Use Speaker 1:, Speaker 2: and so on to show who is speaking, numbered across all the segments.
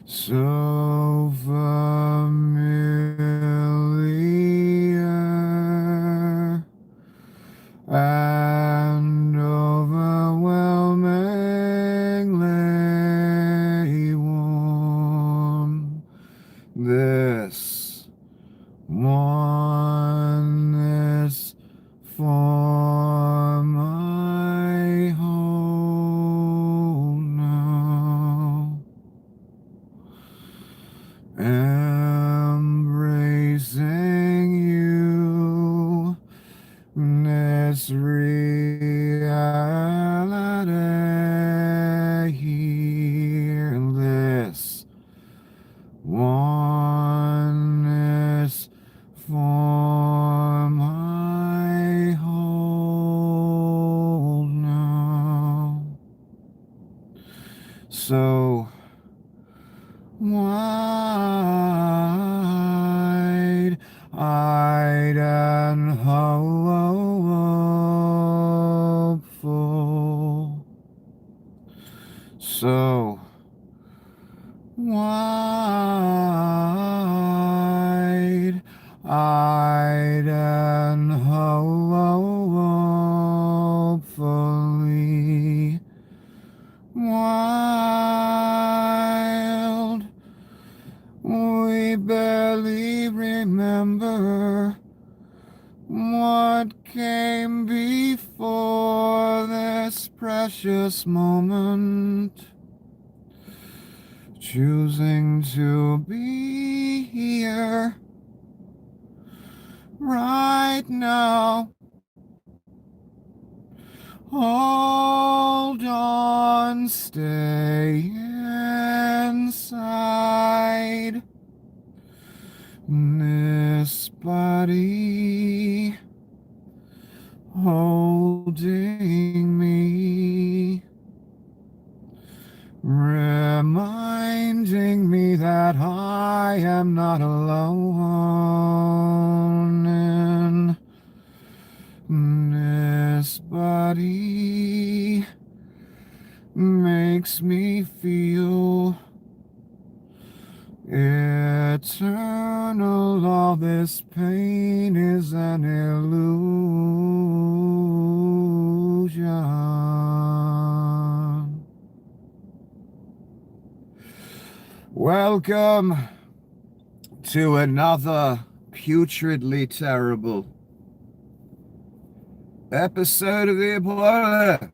Speaker 1: so familiar and overwhelmingly warm. This one is for my home now, embracing you, this reality here, this oneness for my whole now. So wide-eyed and hopeful. So wide-eyed and hopefully wild. We barely remember what came before this precious moment. Choosing to be here right now. Hold on, stay inside this body holding me, reminding me that I am not alone in this body. Makes me feel eternal. All this pain is an illusion. Welcome to another putridly terrible episode of the Apollo.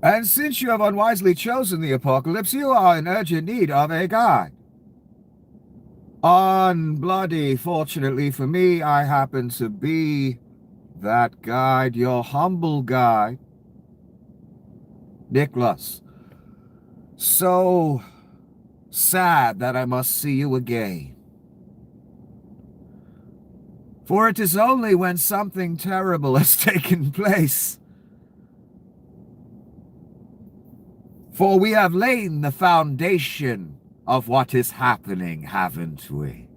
Speaker 1: And since you have unwisely chosen the apocalypse, you are in urgent need of a guide. Unbloody, fortunately for me, I happen to be that guide, your humble guide, Nicholas. So sad that I must see you again. For it is only when something terrible has taken place. For we have laid the foundation of what is happening, haven't we?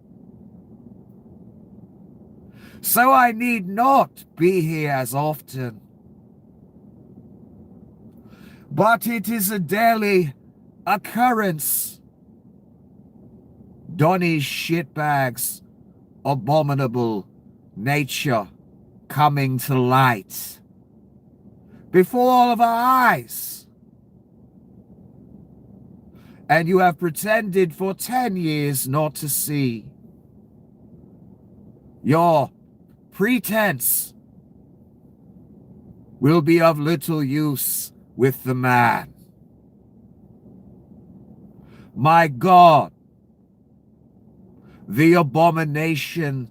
Speaker 1: So I need not be here as often. But it is a daily occurrence. Donny's shitbags, abominable nature coming to light before all of our eyes. And you have pretended for 10 years not to see. Your pretense will be of little use with the man. My God, the abomination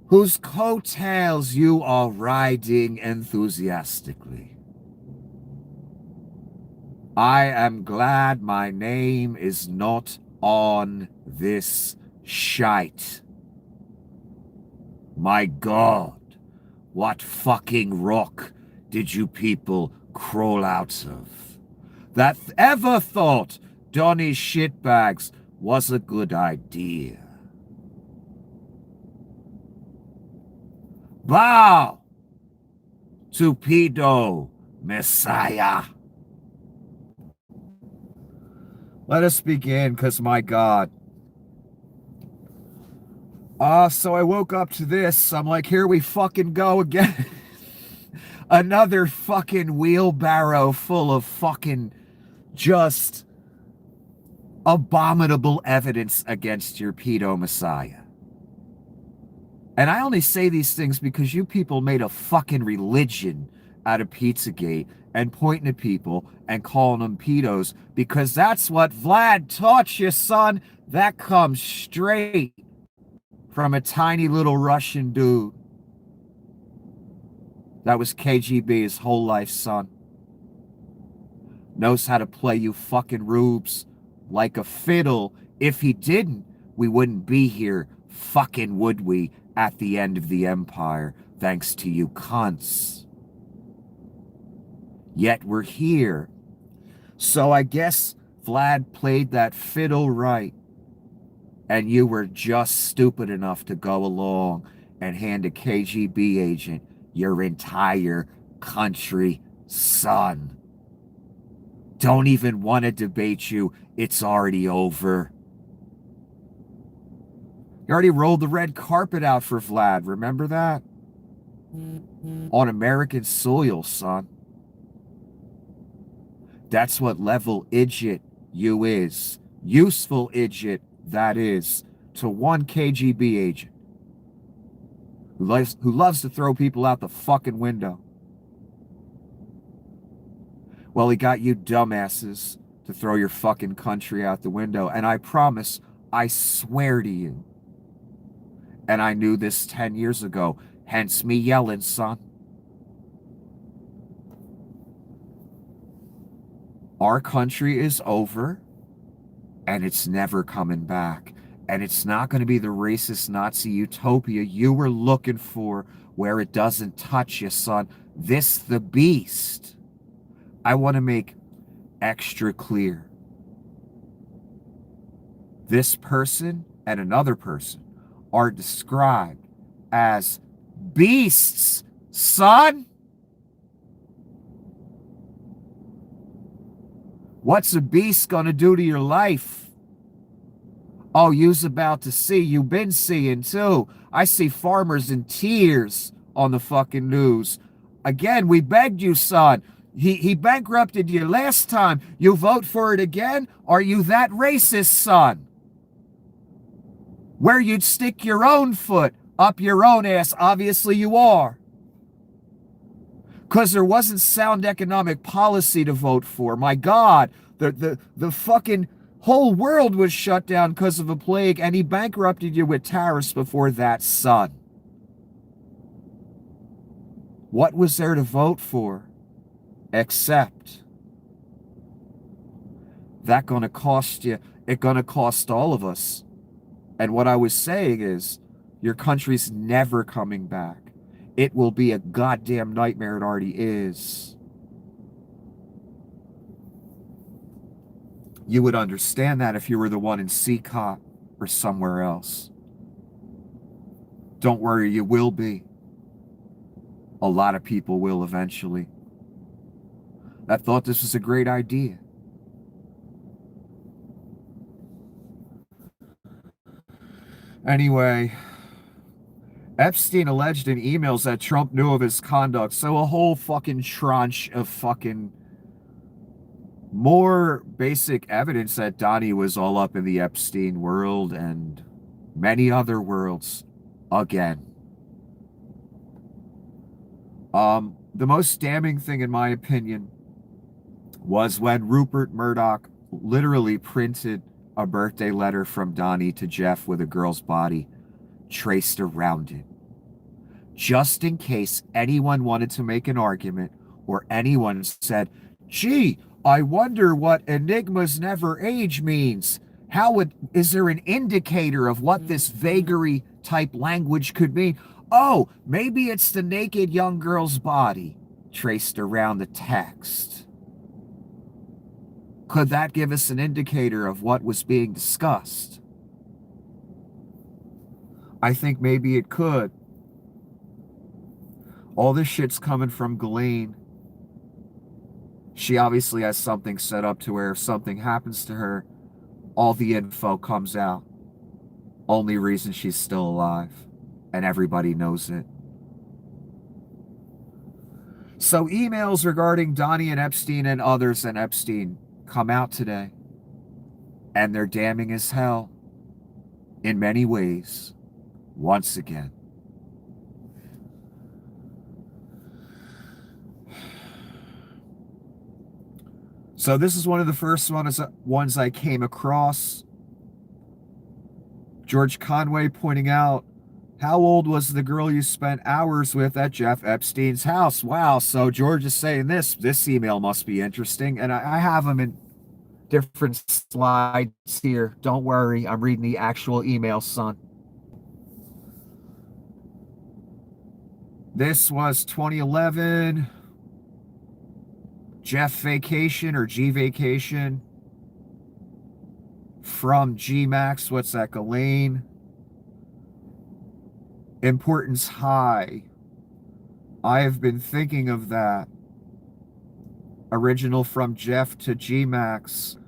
Speaker 1: whose coattails you are riding enthusiastically. I am glad my name is not on this shite. My God, what fucking rock did you people crawl out of that ever thought Donny's shitbags was a good idea? Bow to Pedo-Messiah. Let us begin, because my God. So I woke up to this. I'm like, here we fucking go again. Another fucking wheelbarrow full of fucking just abominable evidence against your pedo-messiah. And I only say these things because you people made a fucking religion out of Pizzagate and pointing at people and calling them pedos because that's what Vlad taught you, son. That comes straight from a tiny little Russian dude. That was KGB his whole life, son. Knows how to play you fucking rubes like a fiddle. If he didn't, we wouldn't be here, fucking would we, at the end of the empire, thanks to you cunts. Yet we're here. So I guess Vlad played that fiddle right. And you were just stupid enough to go along and hand a KGB agent your entire country, son. Don't even want to debate you. It's already over. You already rolled the red carpet out for Vlad. Remember that? On American soil, son. That's what level idiot you is. Useful idiot, that is, to one KGB agent who loves to throw people out the fucking window. Well, he got you dumbasses to throw your fucking country out the window. And I promise, I swear to you. And I knew this 10 years ago, hence me yelling, son. Our country is over, and it's never coming back. And it's not going to be the racist Nazi utopia you were looking for where it doesn't touch you, son. This the beast. I want to make extra clear. This person and another person are described as beasts, son. What's a beast gonna do to your life? Oh, you's about to see. You been seeing too. I see farmers in tears on the fucking news. Again, we begged you, son. He bankrupted you last time. You vote for it again? Are you that racist, son? Where you'd stick your own foot up your own ass, obviously you are. Because there wasn't sound economic policy to vote for. My God, the fucking whole world was shut down because of a plague, and he bankrupted you with tariffs before that, son. What was there to vote for? Except that gonna cost you, it gonna cost all of us. And what I was saying is, your country's never coming back. It will be a goddamn nightmare. It already is. You would understand that if you were the one in CCOT or somewhere else. Don't worry, you will be. A lot of people will eventually. That thought this was a great idea. Anyway, Epstein alleged in emails that Trump knew of his conduct, so a whole fucking tranche of fucking more basic evidence that Donnie was all up in the Epstein world and many other worlds again. The most damning thing, in my opinion, was when Rupert Murdoch literally printed a birthday letter from Donnie to Jeff with a girl's body traced around it. Just in case anyone wanted to make an argument or anyone said, gee, I wonder what enigmas never age means. Is there an indicator of what this vagary type language could mean? Oh, maybe it's the naked young girl's body traced around the text. Could that give us an indicator of what was being discussed? I think maybe it could. All this shit's coming from Ghislaine. She obviously has something set up to where if something happens to her, all the info comes out. Only reason she's still alive. And everybody knows it. So emails regarding Donnie and Epstein and others and Epstein come out today. And they're damning as hell. In many ways. Once again. So this is one of the first ones I came across. George Conway pointing out, how old was the girl you spent hours with at Jeff Epstein's house? Wow, so George is saying this. This email must be interesting. And I have them in different slides here. Don't worry, I'm reading the actual email, son. This was 2011. Jeff Vacation or G Vacation. From G-Max, what's that, Ghislaine? Importance high. I have been thinking of that. Original from Jeff to G-Max.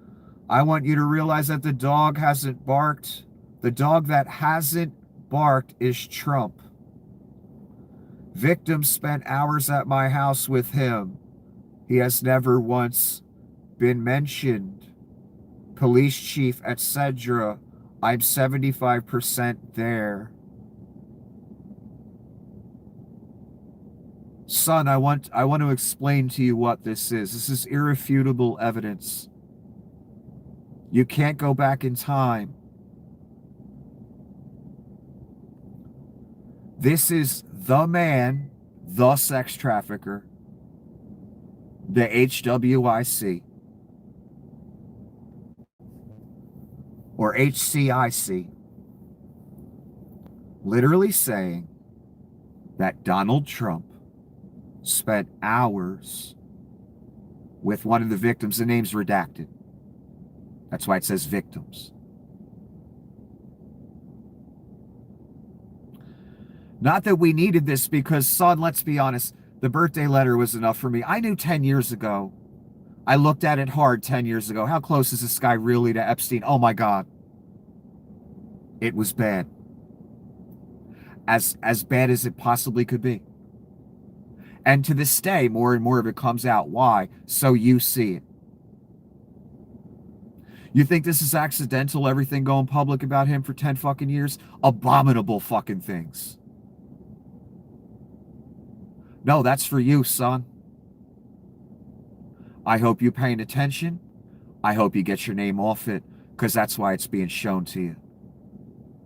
Speaker 1: I want you to realize that the dog hasn't barked. The dog that hasn't barked is Trump. Victim spent hours at my house with him. He has never once been mentioned. Police chief, etc. I'm 75% there. Son, I want to explain to you what this is. This is irrefutable evidence. You can't go back in time. This is the man, the sex trafficker, the HWIC, or HCIC, literally saying that Donald Trump spent hours with one of the victims. The name's redacted. That's why it says victims. Not that we needed this because, son, let's be honest, the birthday letter was enough for me. I knew 10 years ago. I looked at it hard 10 years ago. How close is this guy really to Epstein? Oh my God. It was bad. As bad as it possibly could be. And to this day, more and more of it comes out. Why? So you see it. You think this is accidental, everything going public about him for 10 fucking years? Abominable fucking things. No, that's for you, son. I hope you're paying attention. I hope you get your name off it, because that's why it's being shown to you.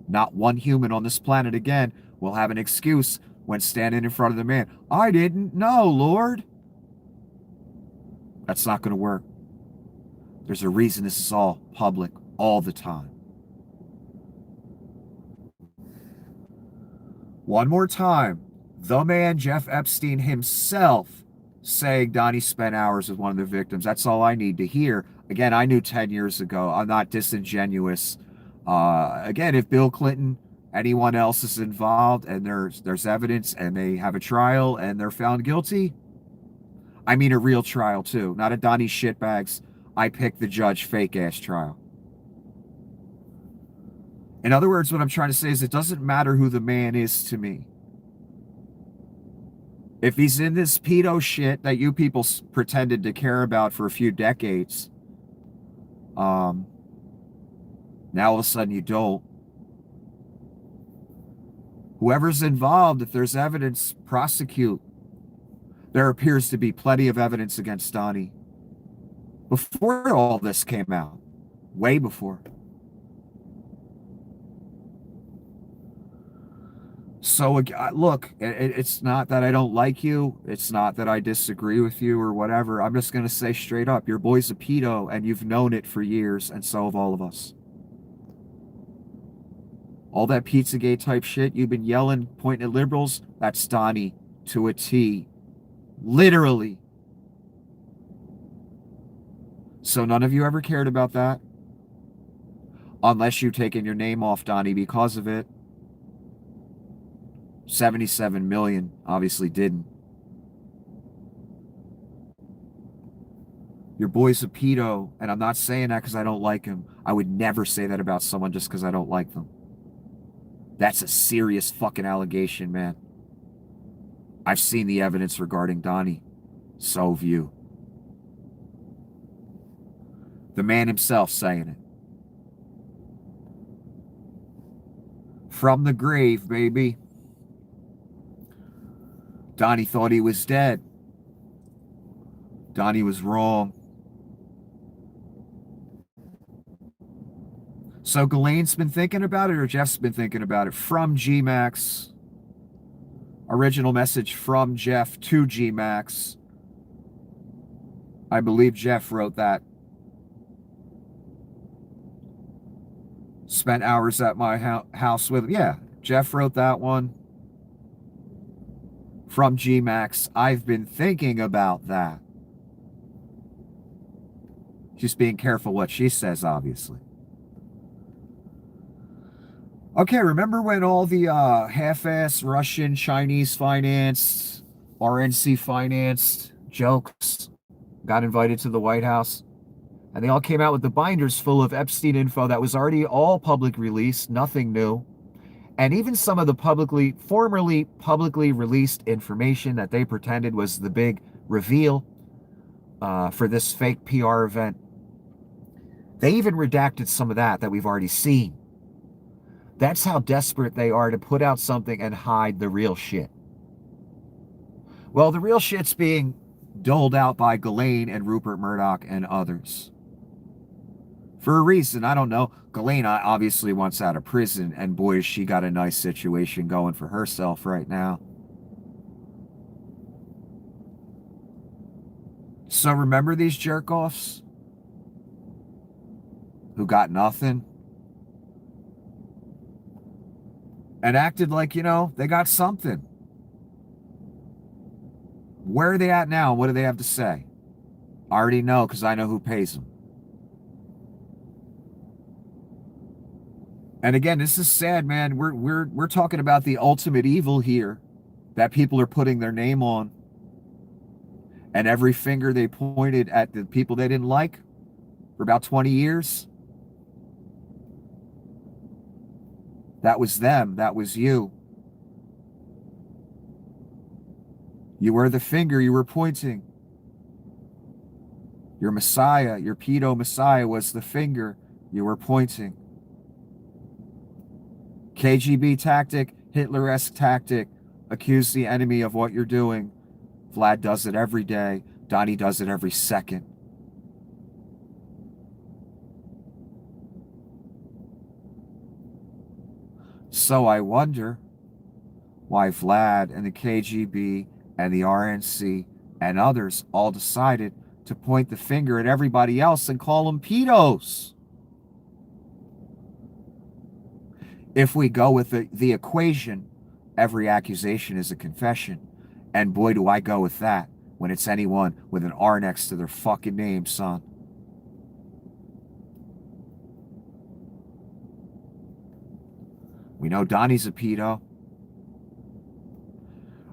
Speaker 1: Not one human on this planet, again, will have an excuse when standing in front of the man. I didn't know, Lord. That's not going to work. There's a reason this is all public all the time. One more time. The man, Jeff Epstein himself, saying Donnie spent hours with one of the victims. That's all I need to hear. Again, I knew 10 years ago. I'm not disingenuous. Again, if Bill Clinton, anyone else is involved and there's evidence and they have a trial and they're found guilty, I mean a real trial too, not a Donnie shitbags, I pick the judge fake ass trial. In other words, what I'm trying to say is it doesn't matter who the man is to me. If he's in this pedo shit that you people pretended to care about for a few decades, now all of a sudden you don't. Whoever's involved, if there's evidence, prosecute. There appears to be plenty of evidence against Donnie. Before all this came out. Way before. So, look, it's not that I don't like you. It's not that I disagree with you or whatever. I'm just going to say straight up, your boy's a pedo, and you've known it for years, and so have all of us. All that Pizzagate type shit you've been yelling, pointing at liberals, that's Donnie to a T. Literally. So none of you ever cared about that? Unless you've taken your name off Donnie because of it. 77 million obviously didn't. Your boy's a pedo, and I'm not saying that because I don't like him. I would never say that about someone just because I don't like them. That's a serious fucking allegation, man. I've seen the evidence regarding Donnie. So have you. The man himself saying it. From the grave, baby. Donnie thought he was dead. Donnie was wrong. So Ghislaine's been thinking about it, or Jeff's been thinking about it? From G-Max. Original message from Jeff to G-Max. I believe Jeff wrote that. Spent hours at my house with him. Yeah, Jeff wrote that one. From G-Max. I've been thinking about that. She's being careful what she says, obviously. Okay, remember when all the half-ass Russian, Chinese financed, RNC financed jokes got invited to the White House? And they all came out with the binders full of Epstein info that was already all public release, nothing new. And even some of the formerly publicly released information that they pretended was the big reveal for this fake PR event. They even redacted some of that we've already seen. That's how desperate they are to put out something and hide the real shit. Well, the real shit's being doled out by Ghislaine and Rupert Murdoch and others. For a reason, I don't know. Ghislaine obviously wants out of prison, and boy, has she got a nice situation going for herself right now. So remember these jerk-offs who got nothing and acted like, they got something. Where are they at now? What do they have to say? I already know because I know who pays them. And again, this is sad, man. We're talking about the ultimate evil here that people are putting their name on. And every finger they pointed at the people they didn't like for about 20 years. That was them. That was you. You were the finger you were pointing. Your Messiah, your Pedo-Messiah was the finger you were pointing. KGB tactic, Hitler-esque tactic, accuse the enemy of what you're doing. Vlad does it every day. Donnie does it every second. So I wonder why Vlad and the KGB and the RNC and others all decided to point the finger at everybody else and call them pedos. If we go with the equation, every accusation is a confession. And boy, do I go with that when it's anyone with an R next to their fucking name, son. We know Donnie's a pedo.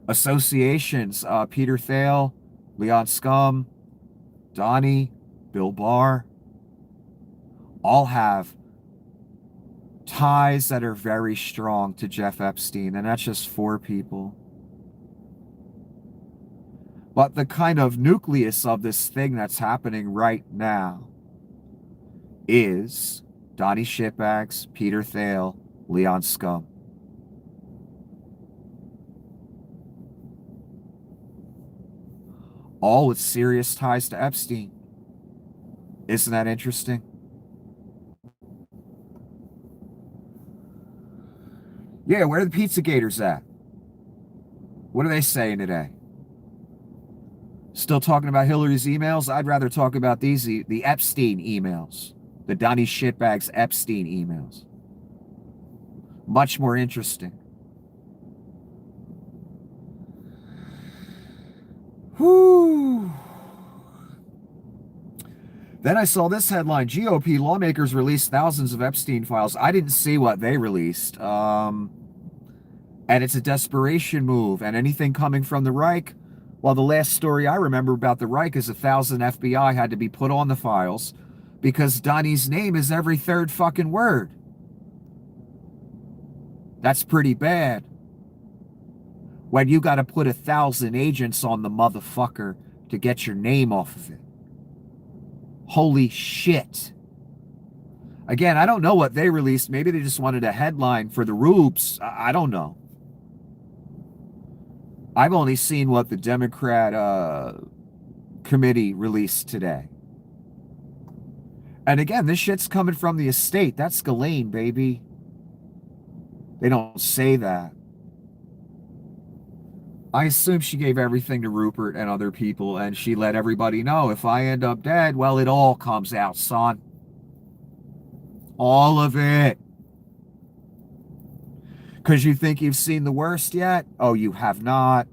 Speaker 1: Associations, Peter Thiel, Leon Scum, Donnie, Bill Barr, all have ties that are very strong to Jeff Epstein, and that's just 4 people. But the kind of nucleus of this thing that's happening right now is Donnie Shitbags, Peter Thiel, Leon Scum. All with serious ties to Epstein. Isn't that interesting? Yeah, where are the Pizza Gators at? What are they saying today? Still talking about Hillary's emails? I'd rather talk about the Epstein emails. The Donnie Shitbags Epstein emails. Much more interesting. Whew. Then I saw this headline. GOP lawmakers released thousands of Epstein files. I didn't see what they released. And it's a desperation move. And anything coming from the Reich Well, the last story I remember about the Reich is 1,000 FBI had to be put on the files because Donnie's name is every third fucking word. That's pretty bad. When you got to put 1,000 agents on the motherfucker to get your name off of it. Holy shit. Again, I don't know what they released. Maybe they just wanted a headline for the Rubes. I don't know. I've only seen what the Democrat committee released today. And again, this shit's coming from the estate. That's Ghislaine, baby. They don't say that. I assume she gave everything to Rupert and other people, and she let everybody know, if I end up dead, well, it all comes out, son. All of it. Because you think you've seen the worst yet? Oh, you have not.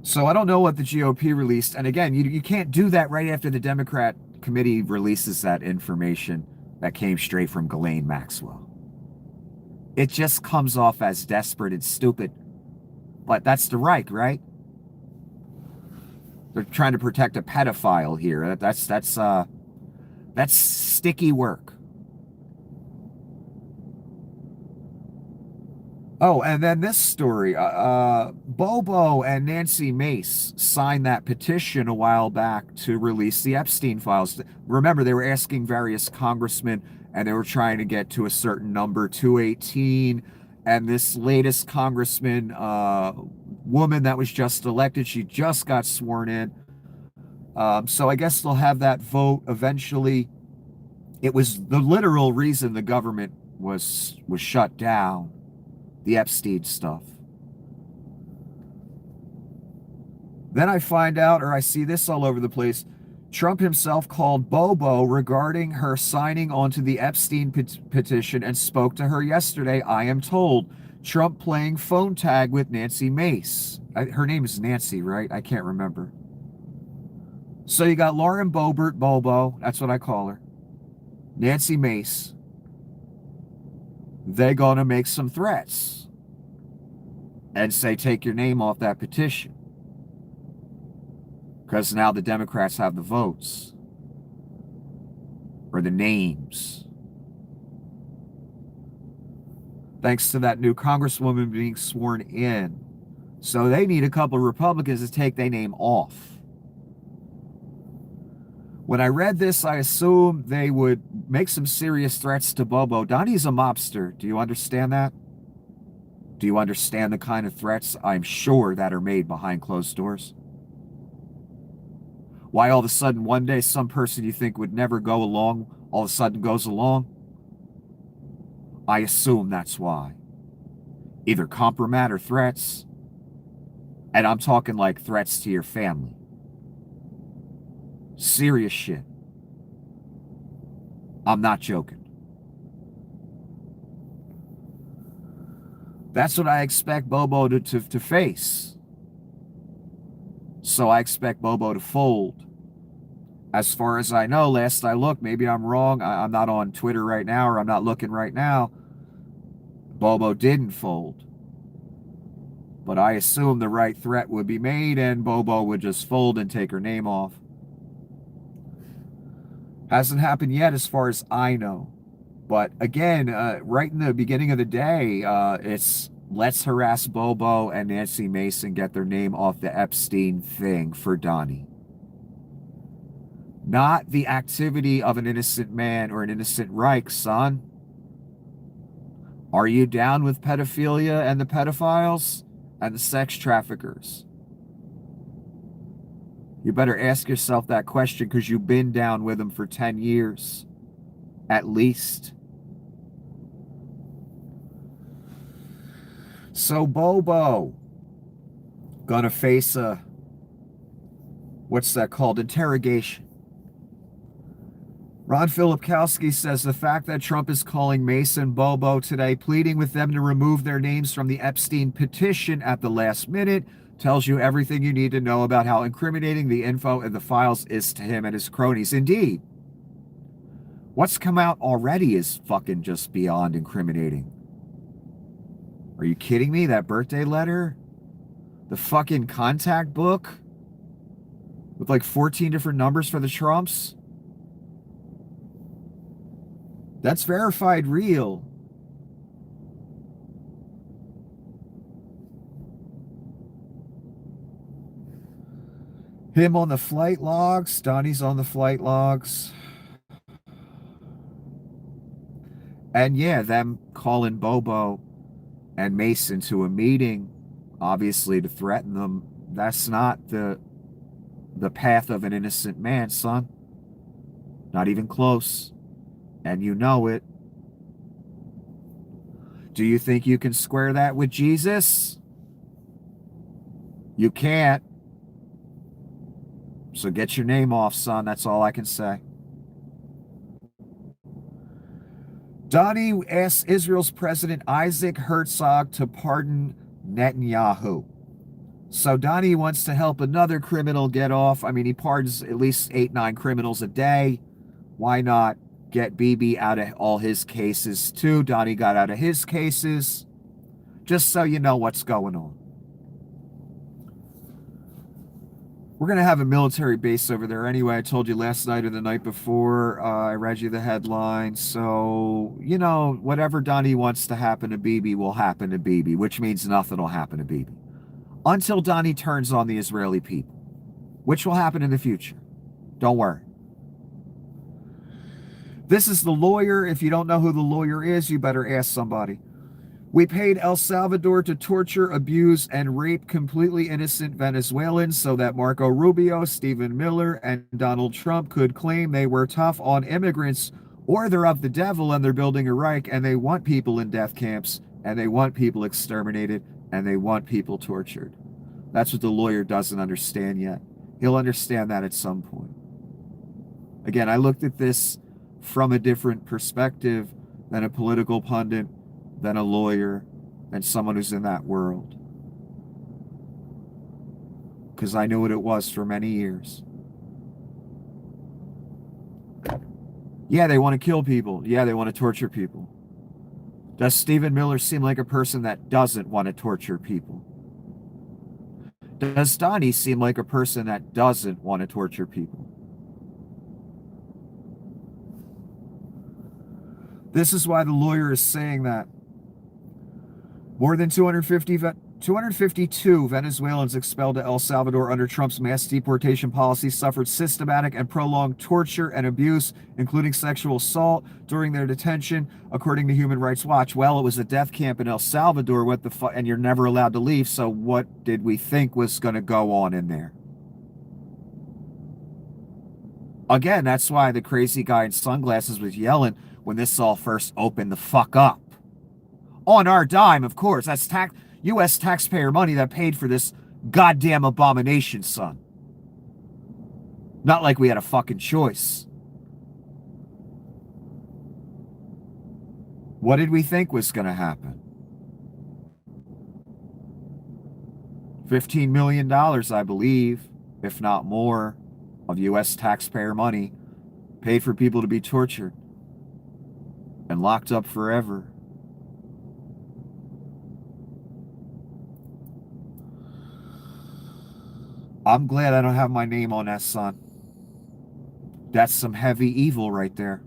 Speaker 1: So I don't know what the GOP released. And again, you can't do that right after the Democrat committee releases that information that came straight from Ghislaine Maxwell. It just comes off as desperate and stupid. But that's the Reich, right? They're trying to protect a pedophile here. That's sticky work. Oh, and then this story. Bobo and Nancy Mace signed that petition a while back to release the Epstein files. Remember, they were asking various congressmen, and they were trying to get to a certain number, 218. And this latest congressman, woman that was just elected, she just got sworn in. So I guess they'll have that vote eventually. It was the literal reason the government was shut down. The Epstein stuff. Then I find out, or I see this all over the place, Trump himself called Bobo regarding her signing onto the Epstein petition and spoke to her yesterday, I am told. Trump playing phone tag with Nancy Mace. Her name is Nancy, right? I can't remember. So you got Lauren Boebert, Bobo, that's what I call her. Nancy Mace. They're going to make some threats and say, take your name off that petition. Because now the Democrats have the votes. Or the names. Thanks to that new Congresswoman being sworn in. So they need a couple of Republicans to take their name off. When I read this, I assumed they would make some serious threats to Bobo. Donnie's a mobster. Do you understand that? Do you understand the kind of threats I'm sure that are made behind closed doors? Why all of a sudden one day some person you think would never go along all of a sudden goes along? I assume that's why. Either compromise or threats. And I'm talking like threats to your family. Serious shit. I'm not joking. That's what I expect Bobo to face. So I expect Bobo to fold. As far as I know, last I looked, maybe I'm wrong. I'm not on Twitter right now, or I'm not looking right now. Bobo didn't fold. But I assume the right threat would be made and Bobo would just fold and take her name off. Hasn't happened yet as far as I know. But again, right in the beginning of the day, it's let's harass Bobo and Nancy Mason, get their name off the Epstein thing for Donnie. Not the activity of an innocent man or an innocent Reich, son. Are you down with pedophilia and the pedophiles and the sex traffickers? You better ask yourself that question because you've been down with them for 10 years. At least. So Bobo gonna face a, what's that called? Interrogation. Ron Filipkowski says the fact that Trump is calling Mason Bobo today, pleading with them to remove their names from the Epstein petition at the last minute, tells you everything you need to know about how incriminating the info in the files is to him and his cronies. Indeed. What's come out already is fucking just beyond incriminating. Are you kidding me? That birthday letter? The fucking contact book? With like 14 different numbers for the Trumps? That's verified real. Him on the flight logs. Donnie's on the flight logs. And yeah, them calling Bobo and Mason to a meeting, obviously to threaten them. That's not the path of an innocent man, son. Not even close. And you know it. Do you think you can square that with Jesus? You can't. So get your name off, son. That's all I can say. Donnie asks Israel's President Isaac Herzog to pardon Netanyahu. So Donnie wants to help another criminal get off. I mean, he pardons at least 8-9 criminals a day. Why not get Bibi out of all his cases too? Donnie got out of his cases. Just so you know what's going on. We're going to have a military base over there anyway. I told you last night or the night before. I read you the headline. So, you know, whatever Donnie wants to happen to Bibi will happen to Bibi, which means nothing will happen to Bibi. Until Donnie turns on the Israeli people, which will happen in the future. Don't worry. This is the lawyer. If you don't know who the lawyer is, you better ask somebody. We paid El Salvador to torture, abuse, and rape completely innocent Venezuelans so that Marco Rubio, Stephen Miller, and Donald Trump could claim they were tough on immigrants, or they're of the devil and they're building a Reich, and they want people in death camps, and they want people exterminated, and they want people tortured. That's what the lawyer doesn't understand yet. He'll understand that at some point. Again, I looked at this from a different perspective than a political pundit, than a lawyer, and someone who's in that world. Because I knew what it was for many years. Yeah, they want to kill people. Yeah, they want to torture people. Does Stephen Miller seem like a person that doesn't want to torture people? Does Donnie seem like a person that doesn't want to torture people? This is why the lawyer is saying that. More than 252 Venezuelans expelled to El Salvador under Trump's mass deportation policy suffered systematic and prolonged torture and abuse, including sexual assault, during their detention, according to Human Rights Watch. Well, it was a death camp in El Salvador, what the fuck, and you're never allowed to leave, so what did we think was going to go on in there? Again, that's why the crazy guy in sunglasses was yelling when this all first opened the fuck up. On our dime, of course. That's U.S. taxpayer money that paid for this goddamn abomination, son. Not like we had a fucking choice. What did we think was going to happen? $15 million, I believe, if not more, of U.S. taxpayer money paid for people to be tortured and locked up forever. I'm glad I don't have my name on that, son. That's some heavy evil right there.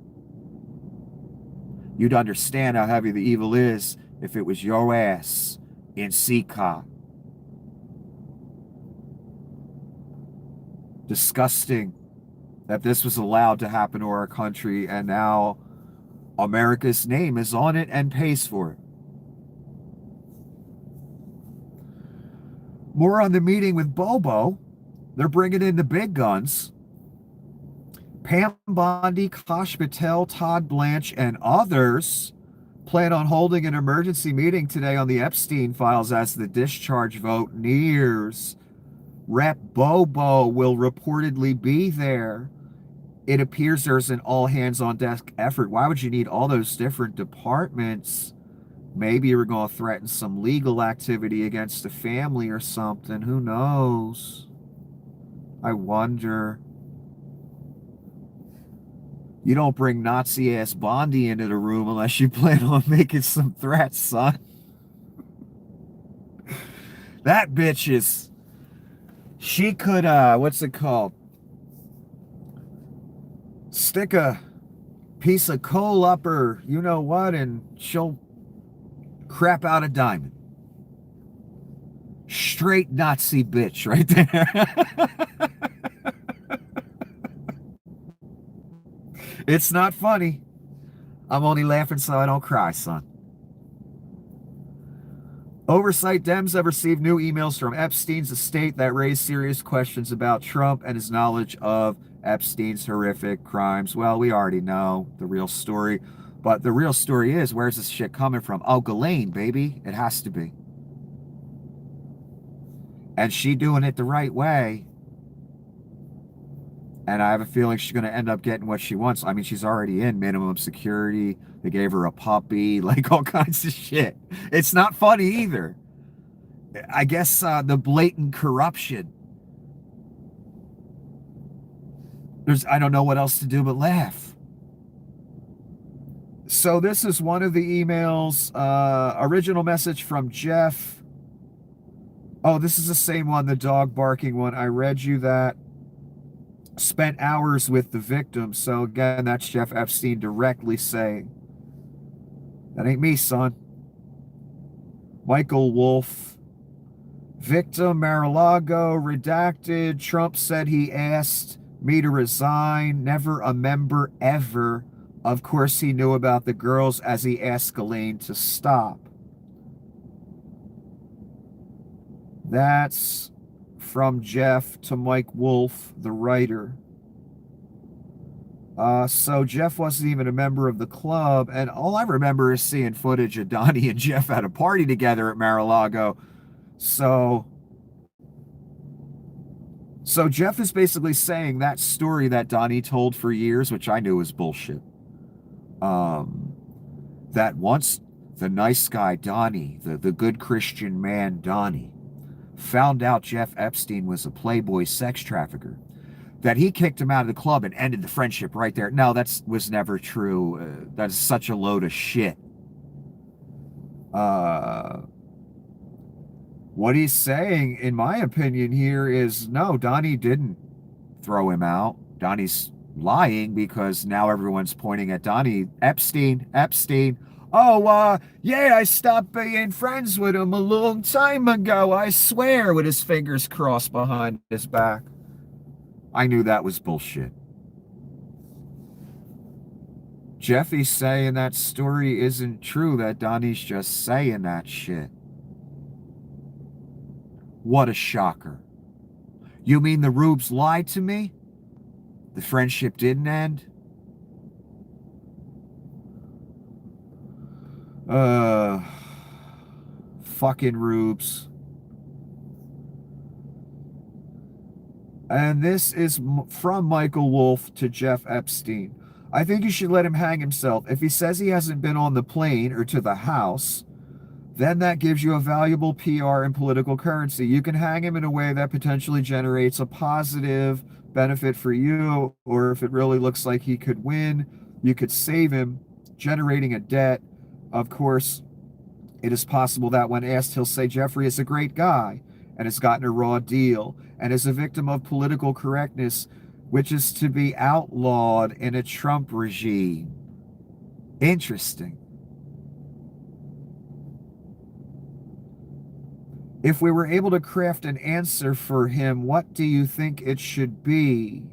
Speaker 1: You'd understand how heavy the evil is if it was your ass in CCOT. Disgusting that this was allowed to happen to our country, and now America's name is on it and pays for it. More on the meeting with Bobo. They're bringing in the big guns. Pam Bondi, Kash Patel, Todd Blanche, and others plan on holding an emergency meeting today on the Epstein files as the discharge vote nears. Rep Bobo will reportedly be there. It appears there's an all-hands-on-deck effort. Why would you need all those different departments? Maybe you're going to threaten some legal activity against the family or something. Who knows? I wonder. You don't bring Nazi-ass Bondi into the room unless you plan on making some threats, son. That bitch is... She could, what's it called? Stick a piece of coal up her, you know what, and she'll crap out a diamond. Straight Nazi bitch right there. It's not funny. I'm only laughing so I don't cry, son. Oversight Dems have received new emails from Epstein's estate that raise serious questions about Trump and his knowledge of Epstein's horrific crimes. Well, we already know the real story. But the real story is, where's this shit coming from? Oh, Ghislaine, baby. It has to be. And she doing it the right way. And I have a feeling she's going to end up getting what she wants. I mean, she's already in minimum security. They gave her a puppy, like all kinds of shit. It's not funny either. I guess the blatant corruption. I don't know what else to do but laugh. So this is one of the emails. Original message from Jeff. Oh, this is the same one, the dog barking one. I read you that. Spent hours with the victim. So again, that's Jeff Epstein directly saying, that ain't me, son. Michael Wolf. Victim Mar-a-Lago redacted. Trump said he asked me to resign. Never a member ever. Of course he knew about the girls as he asked Ghislaine to stop. That's from Jeff to Mike Wolf, the writer. So Jeff wasn't even a member of the club, and all I remember is seeing footage of Donnie and Jeff at a party together at Mar-a-Lago. So Jeff is basically saying that story that Donnie told for years, which I knew was bullshit. That once the nice guy Donnie, the good Christian man Donnie, found out Jeff Epstein was a Playboy sex trafficker, that he kicked him out of the club and ended the friendship right there. No, that was never true. That is such a load of shit. What he's saying, in my opinion here, is no, Donnie didn't throw him out. Donnie's lying because now everyone's pointing at Donnie. Epstein. Oh, yeah, I stopped being friends with him a long time ago, I swear, with his fingers crossed behind his back. I knew that was bullshit. Jeffy's saying that story isn't true, that Donnie's just saying that shit. What a shocker. You mean the Rubes lied to me? The friendship didn't end? Fucking Rubes. And this is from Michael Wolf to Jeff Epstein. I think you should let him hang himself. If he says he hasn't been on the plane or to the house, then that gives you a valuable PR and political currency. You can hang him in a way that potentially generates a positive benefit for you, or if it really looks like he could win, you could save him, generating a debt. Of course, it is possible that when asked, he'll say Jeffrey is a great guy and has gotten a raw deal and is a victim of political correctness, which is to be outlawed in a Trump regime. Interesting. If we were able to craft an answer for him, what do you think it should be?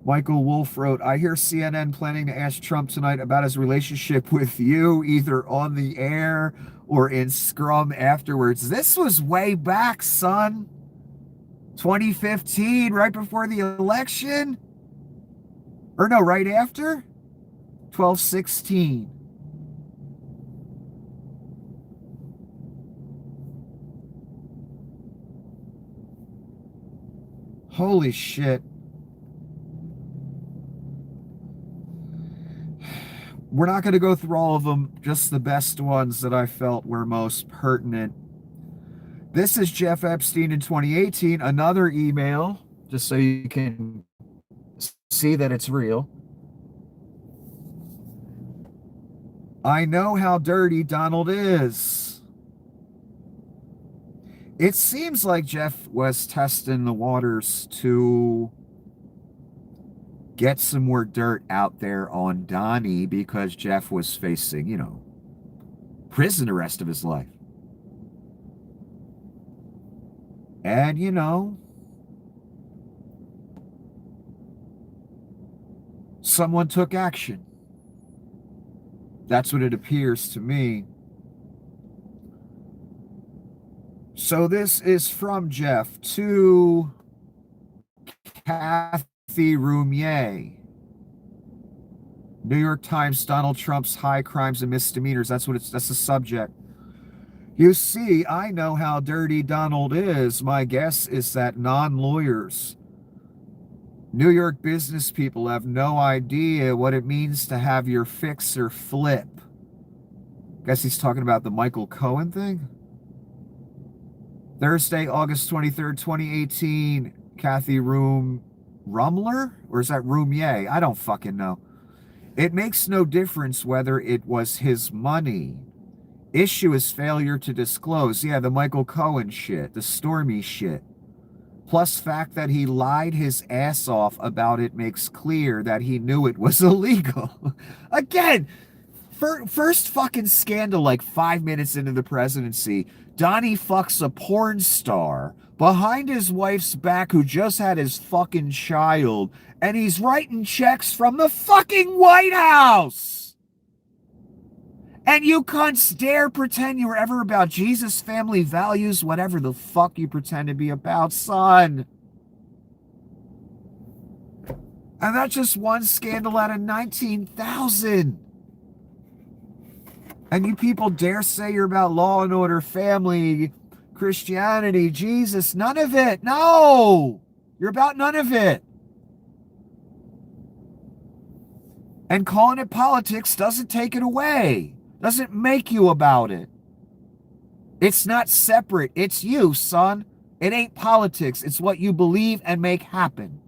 Speaker 1: Michael Wolf wrote, I hear CNN planning to ask Trump tonight about his relationship with you, either on the air or in scrum afterwards. This was way back, son. 2015, right before the election? Or no, right after? 12/16. Holy shit. We're not going to go through all of them, just the best ones that I felt were most pertinent. This is Jeff Epstein in 2018, another email.
Speaker 2: just so you can see that it's real.
Speaker 1: I know how dirty Donald is. It seems like Jeff was testing the waters to get some more dirt out there on Donnie because Jeff was facing, prison the rest of his life. And, someone took action. That's what it appears to me. So this is from Jeff to Kathy Roumier. New York Times, Donald Trump's high crimes and misdemeanors. That's the subject. You see, I know how dirty Donald is. My guess is that non-lawyers, New York business people have no idea what it means to have your fixer flip. Guess he's talking about the Michael Cohen thing. Thursday, August 23rd, 2018. Kathy Rumler? Or is that Roumier? I don't fucking know. It makes no difference whether it was his money. Issue is failure to disclose. Yeah, the Michael Cohen shit, the Stormy shit. Plus fact that he lied his ass off about it makes clear that he knew it was illegal. Again, first fucking scandal like 5 minutes into the presidency. Donnie fucks a porn star behind his wife's back who just had his fucking child, and he's writing checks from the fucking White House. And you cunts dare pretend you were ever about Jesus, family values, whatever the fuck you pretend to be about, son. And that's just one scandal out of 19,000. And you people dare say you're about law and order, family, Christianity, Jesus. None of it. No. You're about none of it. And calling it politics doesn't take it away. Doesn't make you about it. It's not separate. It's you, son. It ain't politics. It's what you believe and make happen.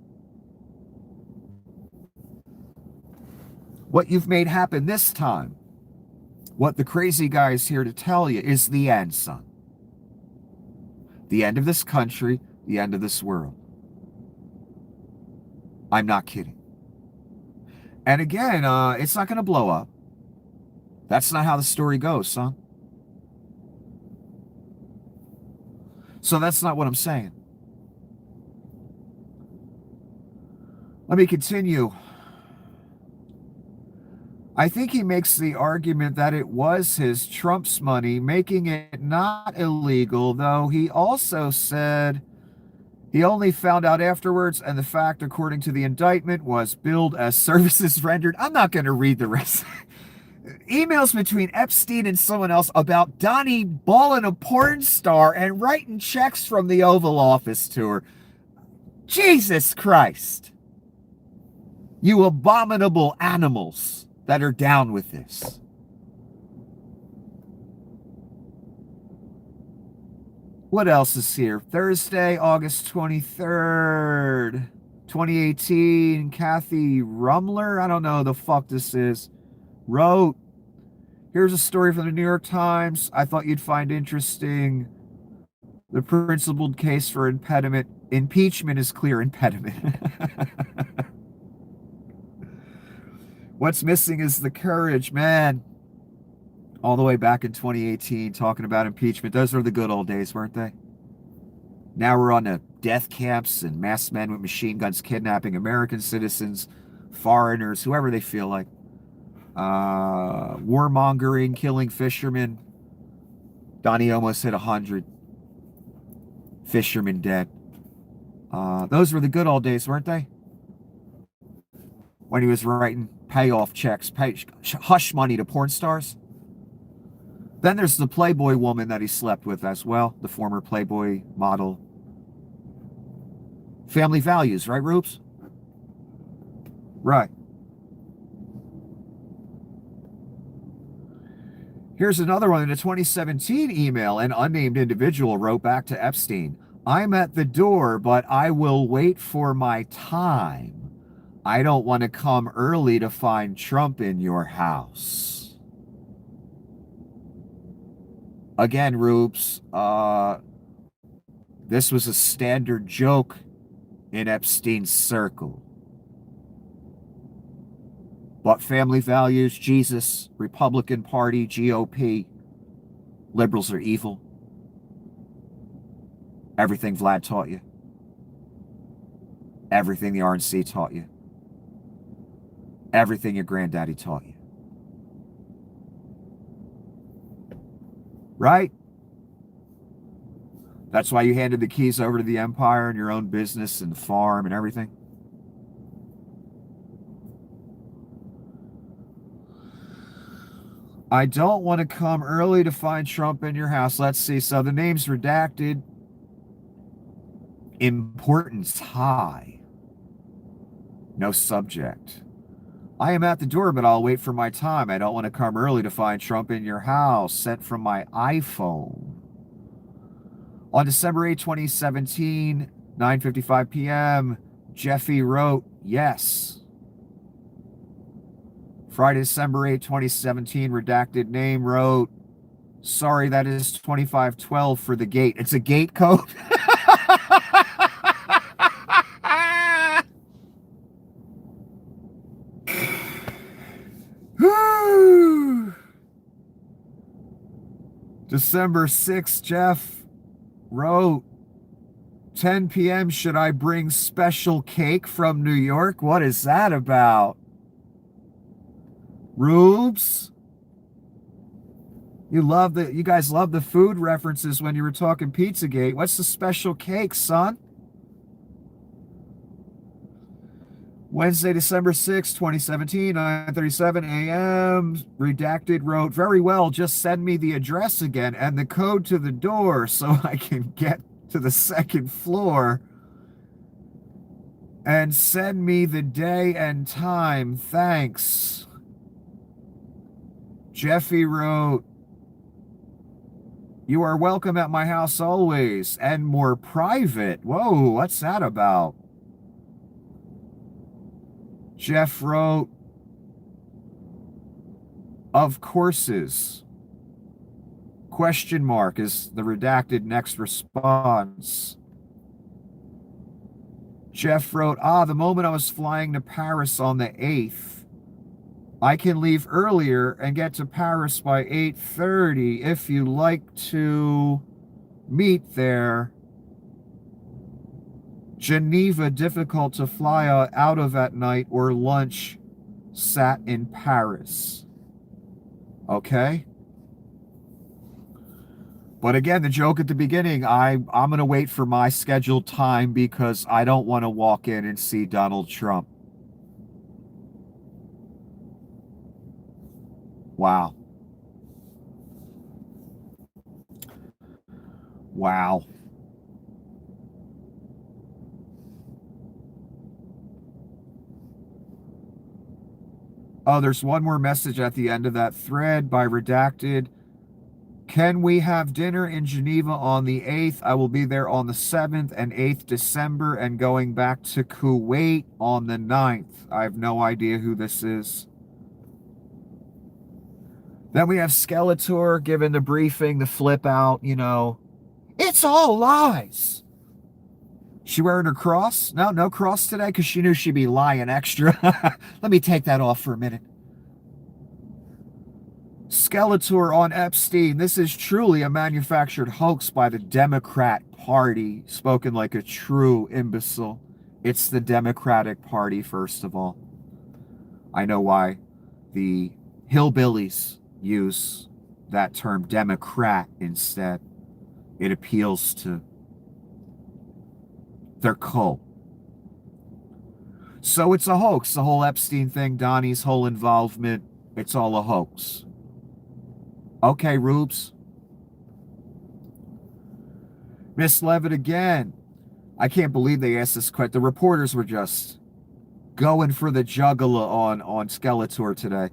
Speaker 1: What you've made happen this time, what the crazy guy is here to tell you, is the end, son. The end of this country, the end of this world. I'm not kidding. And again, it's not going to blow up. That's not how the story goes, son. So that's not what I'm saying. Let me continue. I think he makes the argument that it was his Trump's money, making it not illegal, though he also said he only found out afterwards, and the fact, according to the indictment, was billed as services rendered. I'm not going to read the rest. Emails between Epstein and someone else about Donnie balling a porn star and writing checks from the Oval Office to her. Jesus Christ. You abominable animals that are down with this. What else is here? Thursday, August 23rd, 2018. Kathy Rumler, I don't know who the fuck this is, wrote, here's a story from the New York Times I thought you'd find interesting. The principled case for impeachment is clear impediment. What's missing is the courage, man. All the way back in 2018, talking about impeachment. Those were the good old days, weren't they? Now we're on the death camps and masked men with machine guns kidnapping American citizens, foreigners, whoever they feel like. Warmongering, killing fishermen. Donnie almost hit 100. Fishermen dead. Those were the good old days, weren't they? When he was writing payoff checks, hush money to porn stars. Then there's the Playboy woman that he slept with as well, the former Playboy model. Family values, right, Rubes? Right. Here's another one. In a 2017 email, an unnamed individual wrote back to Epstein, I'm at the door, but I will wait for my time. I don't want to come early to find Trump in your house. Again, Rubes, this was a standard joke in Epstein's circle. But family values, Jesus, Republican Party, GOP, liberals are evil. Everything Vlad taught you. Everything the RNC taught you. Everything your granddaddy taught you. Right? That's why you handed the keys over to the empire and your own business and farm and everything. I don't want to come early to find Trump in your house. Let's see. So the name's redacted. Importance high. No subject. I am at the door, but I'll wait for my time. I don't want to come early to find Trump in your house. Sent from my iPhone. On December 8, 2017, 9:55 p.m., Jeffy wrote, yes. Friday, December 8, 2017, redacted name wrote, sorry, that is 2512 for the gate. It's a gate code? December 6th, Jeff wrote, 10 p.m. should I bring special cake from New York? What is that about? Rubes? You guys love the food references when you were talking Pizzagate. What's the special cake, son? Wednesday, December 6, 2017, 9:37 a.m. Redacted wrote, very well, just send me the address again and the code to the door so I can get to the second floor. And send me the day and time. Thanks. Jeffy wrote, you are welcome at my house always and more private. Whoa, what's that about? Jeff wrote, of courses. Question mark is the redacted next response. Jeff wrote, the moment I was flying to Paris on the 8th, I can leave earlier and get to Paris by 8:30 if you like to meet there. Geneva difficult to fly out of at night or lunch sat in Paris. Okay? But again, the joke at the beginning, I'm going to wait for my scheduled time because I don't want to walk in and see Donald Trump. Wow. Wow. Oh, there's one more message at the end of that thread by Redacted. Can we have dinner in Geneva on the 8th? I will be there on the 7th and 8th December and going back to Kuwait on the 9th. I have no idea who this is. Then we have Skeletor giving the briefing, the flip out, it's all lies. She wearing her cross? No cross today because she knew she'd be lying extra. Let me take that off for a minute. Skeletor on Epstein. This is truly a manufactured hoax by the Democrat Party. Spoken like a true imbecile. It's the Democratic Party, first of all. I know why the hillbillies use that term Democrat instead. It appeals to their cult. So it's a hoax. The whole Epstein thing, Donnie's whole involvement, it's all a hoax. Okay, Rubes. Miss Levitt again. I can't believe they asked this question. The reporters were just going for the jugular on Skeletor today.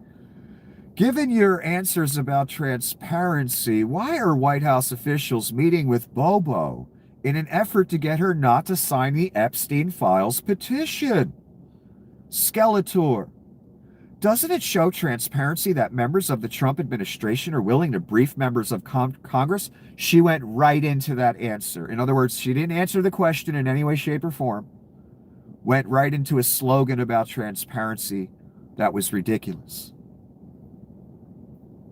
Speaker 1: Given your answers about transparency, why are White House officials meeting with Bobo? in an effort to get her not to sign the Epstein Files petition. Skeletor. Doesn't it show transparency that members of the Trump administration are willing to brief members of Congress? She went right into that answer. In other words, she didn't answer the question in any way, shape, or form. Went right into a slogan about transparency that was ridiculous.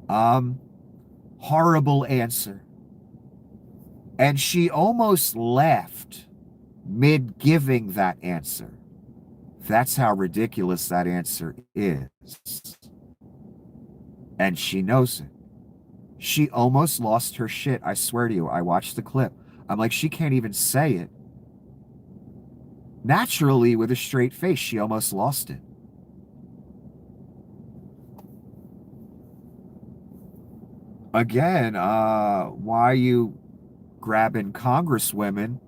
Speaker 1: Horrible answer. And she almost laughed mid-giving that answer. That's how ridiculous that answer is. And she knows it. She almost lost her shit. I swear to you, I watched the clip. I'm like, she can't even say it. Naturally, with a straight face, she almost lost it. Again, why are you grabbing congresswomen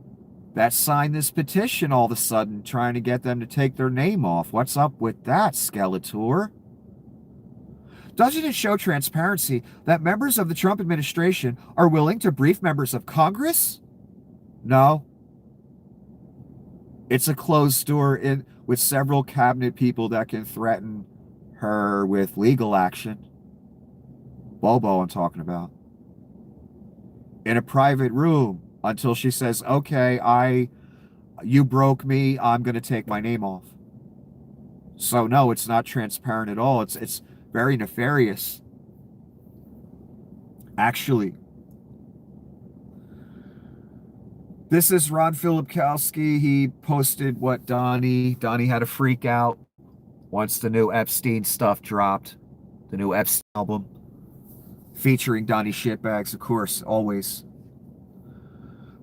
Speaker 1: that signed this petition all of a sudden, trying to get them to take their name off? What's up with that, Skeletor? Doesn't it show transparency that members of the Trump administration are willing to brief members of Congress? No. It's a closed door with several cabinet people that can threaten her with legal action. Bobo, I'm talking about. In a private room until she says, okay, you broke me, I'm going to take my name off. So no, it's not transparent at all. It's very nefarious. Actually, this is Ron Filipkowski. He posted what Donnie had a freak out once the new Epstein stuff dropped. The new Epstein album featuring Donnie Shitbags, of course, always.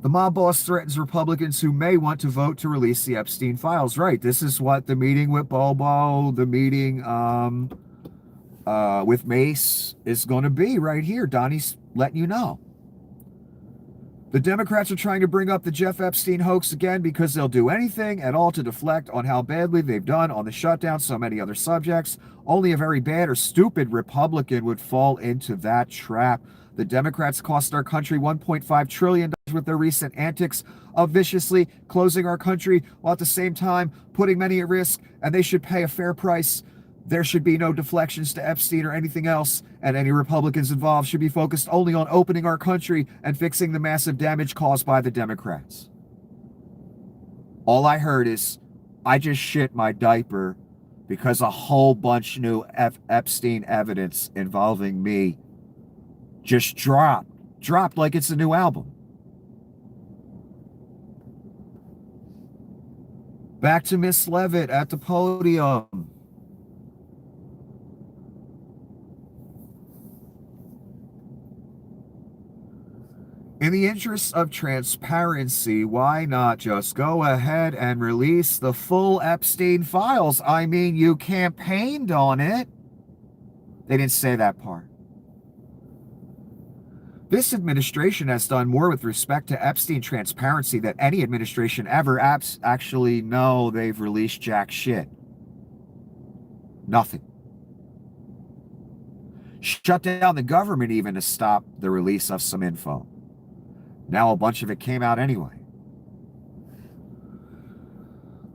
Speaker 1: The mob boss threatens Republicans who may want to vote to release the Epstein files. Right, this is what the meeting with Bobo, the meeting with Mace is going to be right here. Donnie's letting you know. The Democrats are trying to bring up the Jeff Epstein hoax again because they'll do anything at all to deflect on how badly they've done on the shutdown, so many other subjects. Only a very bad or stupid Republican would fall into that trap. The Democrats cost our country $1.5 trillion with their recent antics of viciously closing our country while at the same time putting many at risk, and they should pay a fair price. There should be no deflections to Epstein or anything else, and any Republicans involved should be focused only on opening our country and fixing the massive damage caused by the Democrats. All I heard is, I just shit my diaper because a whole bunch of new Epstein evidence involving me just dropped like it's a new album. Back to Miss Levitt at the podium. In the interest of transparency, why not just go ahead and release the full Epstein files? I mean, you campaigned on it. They didn't say that part. This administration has done more with respect to Epstein transparency than any administration ever. Actually, no, they've released jack shit. Nothing. Shut down the government even to stop the release of some info. Now a bunch of it came out anyway.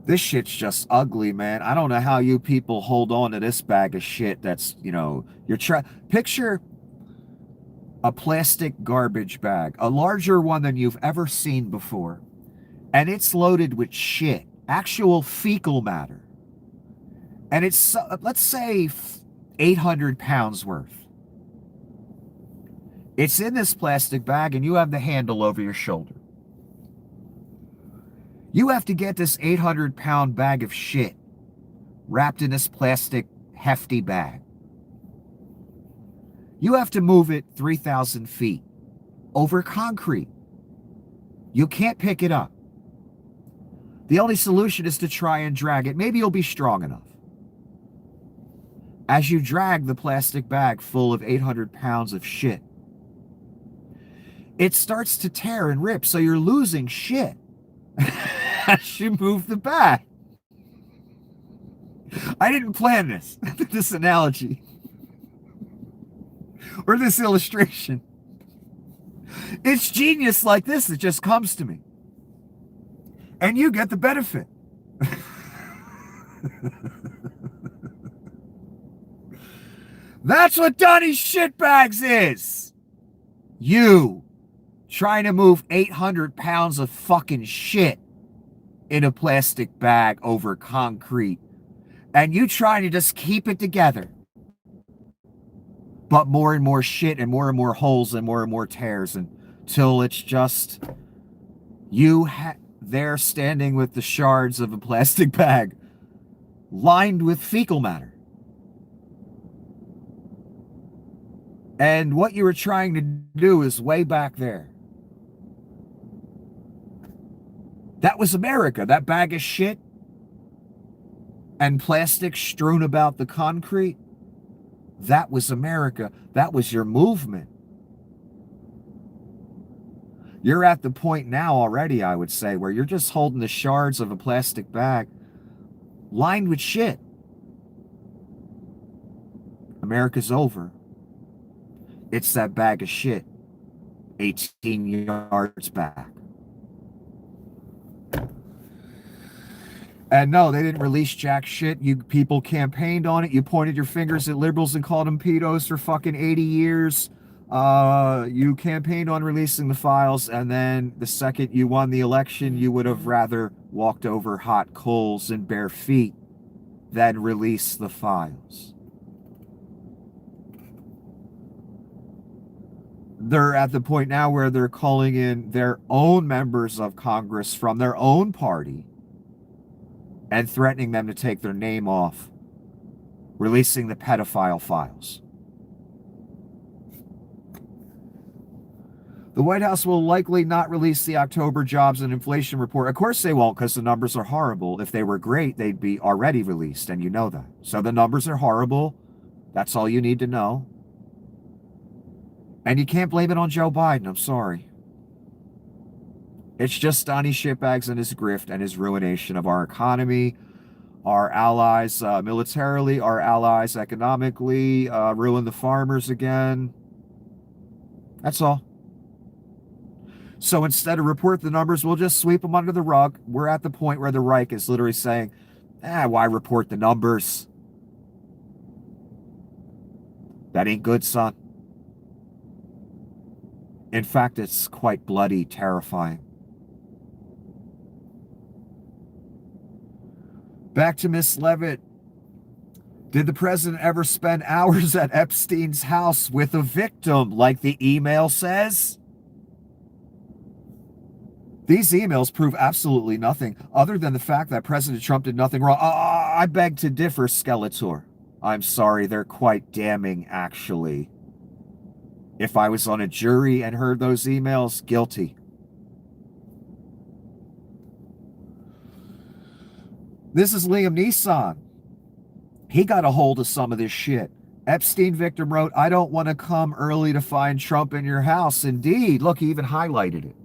Speaker 1: This shit's just ugly, man. I don't know how you people hold on to this bag of shit that's, picture a plastic garbage bag, a larger one than you've ever seen before, and it's loaded with shit, actual fecal matter. And it's, let's say, 800 pounds worth. It's in this plastic bag, and you have the handle over your shoulder. You have to get this 800-pound bag of shit wrapped in this plastic hefty bag. You have to move it 3,000 feet over concrete. You can't pick it up. The only solution is to try and drag it. Maybe you'll be strong enough. As you drag the plastic bag full of 800 pounds of shit, it starts to tear and rip, so you're losing shit as you move the bag. I didn't plan this analogy or this illustration. It's genius like this that just comes to me. and you get the benefit. That's what Donnie Shitbags is. You trying to move 800 pounds of fucking shit in a plastic bag over concrete. And you trying to just keep it together. But more and more shit and more holes and more tears until it's just you there standing with the shards of a plastic bag lined with fecal matter. And what you were trying to do is way back there. That was America. That bag of shit and plastic strewn about the concrete. That was America. That was your movement. You're at the point now already, I would say, where you're just holding the shards of a plastic bag lined with shit. America's over. It's that bag of shit 18 yards back. And no, they didn't release jack shit. You people campaigned on it. You pointed your fingers at liberals and called them pedos for fucking 80 years. You campaigned on releasing the files, and then the second you won the election, you would have rather walked over hot coals in bare feet than release the files. They're at the point now where they're calling in their own members of Congress from their own party and threatening them to take their name off, releasing the pedophile files. The White House will likely not release the October jobs and inflation report. Of course they won't, because the numbers are horrible. If they were great, they'd be already released, and you know that. So the numbers are horrible. That's all you need to know. And you can't blame it on Joe Biden. I'm sorry. It's just Donnie Shitbags and his grift and his ruination of our economy, our allies militarily, our allies economically, ruin the farmers again. That's all. So instead of report the numbers, we'll just sweep them under the rug. We're at the point where the Reich is literally saying, why report the numbers? That ain't good, son. In fact, it's quite bloody, terrifying. Back to Miss Levitt. Did the president ever spend hours at Epstein's house with a victim, like the email says? These emails prove absolutely nothing, other than the fact that President Trump did nothing wrong. I beg to differ, Skeletor. I'm sorry, they're quite damning, actually. If I was on a jury and heard those emails, guilty. This is Liam Neeson. He got a hold of some of this shit. Epstein victim wrote, I don't want to come early to find Trump in your house. Indeed. Look, he even highlighted it.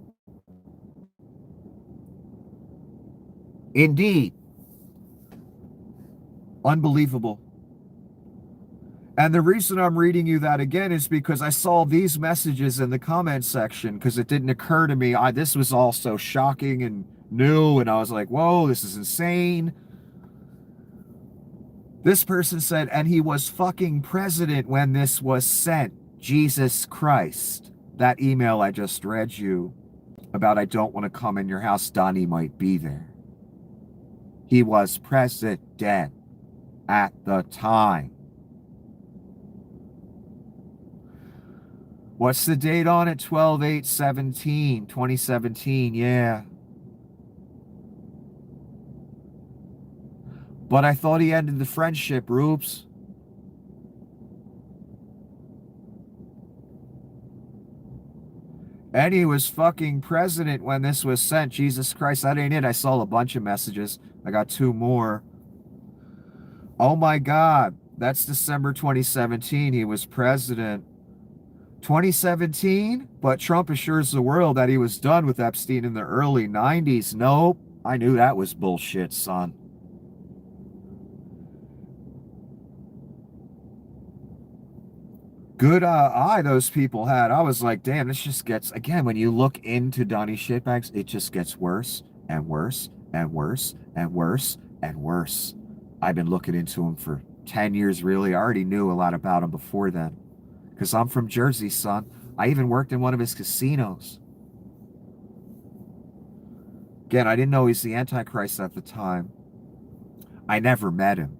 Speaker 1: Indeed. Unbelievable. And the reason I'm reading you that again is because I saw these messages in the comment section, because it didn't occur to me. This was all so shocking and new, and I was like, whoa, this is insane. This person said, and he was fucking president when this was sent. Jesus Christ. That email I just read you about I don't want to come in your house, Donnie might be there. He was president at the time. What's the date on it? 12/8/17, 2017, yeah. But I thought he ended the friendship, Rubes. And he was fucking president when this was sent. Jesus Christ, that ain't it. I saw a bunch of messages. I got two more. Oh my God, that's December 2017. He was president. 2017, but Trump assures the world that he was done with Epstein in the early 90s. Nope, I knew that was bullshit, son. Good eye those people had. I was like, damn, this just gets, again, when you look into Donnie Shitbags, it just gets worse and worse and worse and worse and worse. I've been looking into him for 10 years, really. I already knew a lot about him before then. Because I'm from Jersey, son. I even worked in one of his casinos. Again, I didn't know he's the Antichrist at the time. I never met him.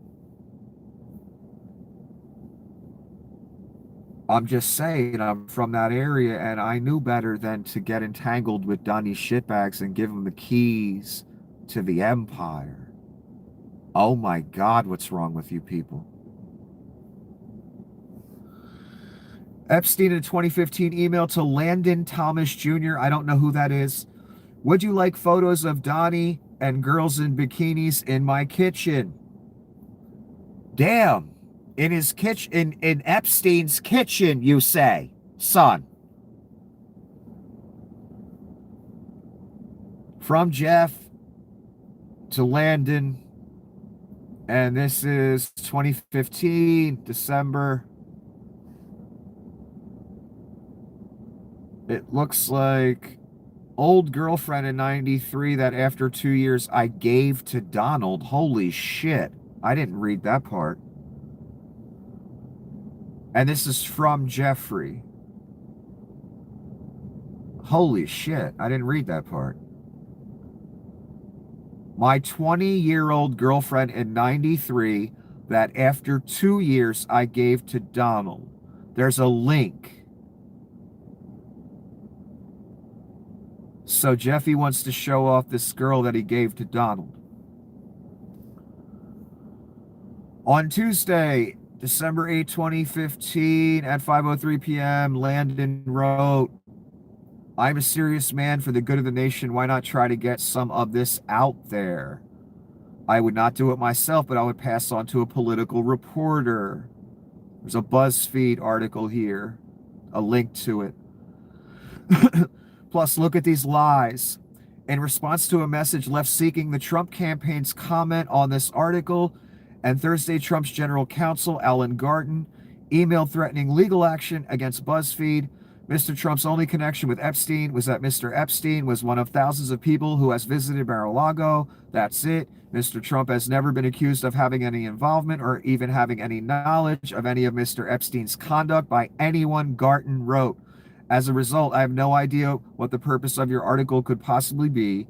Speaker 1: I'm just saying, I'm from that area, and I knew better than to get entangled with Donnie's shitbags and give him the keys to the empire. Oh my God, what's wrong with you people? Epstein in a 2015 email to Landon Thomas Jr. I don't know who that is. Would you like photos of Donnie and girls in bikinis in my kitchen? Damn. In his kitchen, in Epstein's kitchen, you say, son. From Jeff to Landon. And this is 2015, December. It looks like old girlfriend in 93 that after 2 years I gave to Donald. Holy shit. I didn't read that part. And this is from Jeffrey. Holy shit. I didn't read that part. My 20-year-old girlfriend in 93 that after 2 years I gave to Donald. There's a link. So Jeffy wants to show off this girl that he gave to Donald. On Tuesday, December 8, 2015, at 5:03 p.m., Landon wrote, I'm a serious man for the good of the nation. Why not try to get some of this out there? I would not do it myself, but I would pass on to a political reporter. There's a BuzzFeed article here, a link to it. Plus, look at these lies. In response to a message left seeking the Trump campaign's comment on this article, and Thursday, Trump's general counsel, Alan Garten, emailed threatening legal action against BuzzFeed. Mr. Trump's only connection with Epstein was that Mr. Epstein was one of thousands of people who has visited Mar-a-Lago. That's it. Mr. Trump has never been accused of having any involvement or even having any knowledge of any of Mr. Epstein's conduct by anyone, Garten wrote. As a result, I have no idea what the purpose of your article could possibly be,